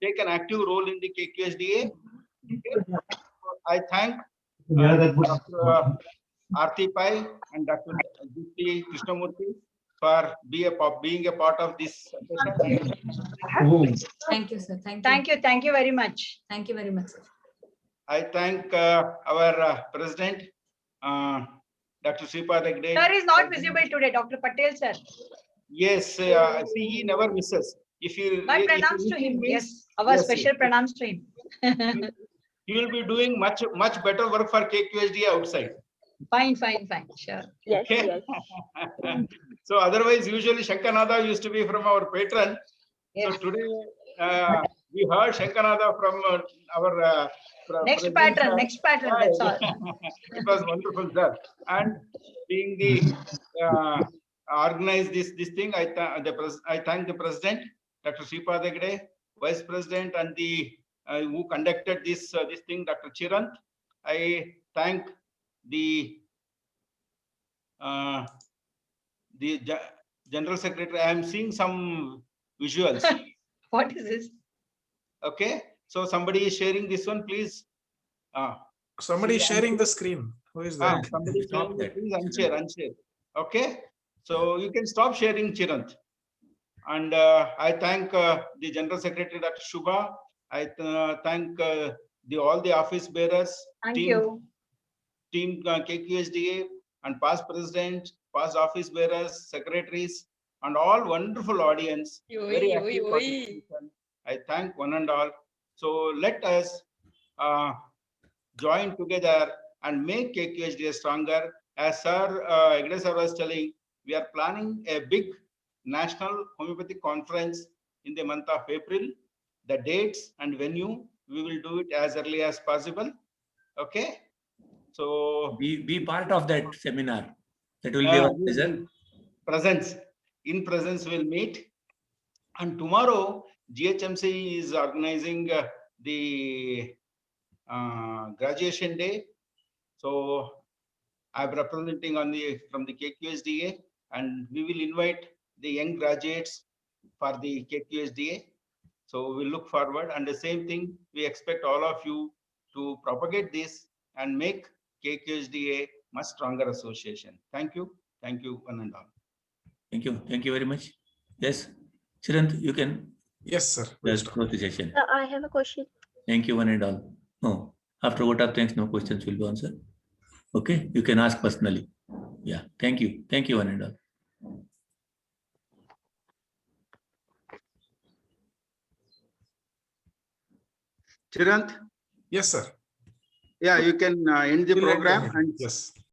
take an active role in the KQSDA. Okay? I thank Dr. Aarti Pai and Dr. Deepti Krishnamurthy for being a part of this session. Thank you, sir. Thank you. Thank you. Thank you very much. Thank you very much, sir. I thank our president, Dr. Shripad Hegde. Sir is not visible today, Dr. Patel, sir. Yes, see, he never misses. If you My if pranams he to him. means- Yes, our yes, special yes. pranams to him. He will be doing much better work for KQSDA outside. Fine, fine, fine. Sure. Yes, Okay. yes. So otherwise, usually Shankanada used to be from our patron. Yes. So today we heard Shankanada from our Next president, pattern, next pattern. That's all. It was wonderful, sir. And being the organize this thing, I thank the president, Dr. Shripad Hegde, vice president, and the who conducted this thing, Dr. Chirant. I thank the general secretary. I am seeing some visuals. What is this? Okay, so somebody is sharing this one, please. Somebody is See, sharing the screen. Who is that? Somebody is Stop sharing, that. please unshare. Okay, so you can stop sharing, Chirant. And I thank the general secretary, Dr. Shubha. I thank all the office bearers, Thank team you. KQSDA, and past president, past office bearers, secretaries, and all wonderful audience. Very active participation. I thank one and all. So let us join together and make KQHDA stronger. As Sir Hegde sir was telling, we are planning a big national homeopathic conference in the month of April. The dates and venue, we will do it as early as possible. Okay. So Be part of that seminar. That will be our pleasure. in presence we'll meet. And tomorrow, GHMC is organizing the graduation day. So I'm representing from the KQHDA, and we will invite the young graduates for the KQHDA. So we look forward, and the same thing, we expect all of you to propagate this and make KQHDA much stronger association. Thank you, one and all. Thank you very much. Yes, Chirant, you can Yes, sir. just close the session. I have a question. Thank you, one and all. No, after vote of thanks, no questions will be answered. Okay, you can ask personally. Yeah, thank you, one and all. Chirant? Yes, sir. Yeah, you can end the We'll end program the meeting. and Yes.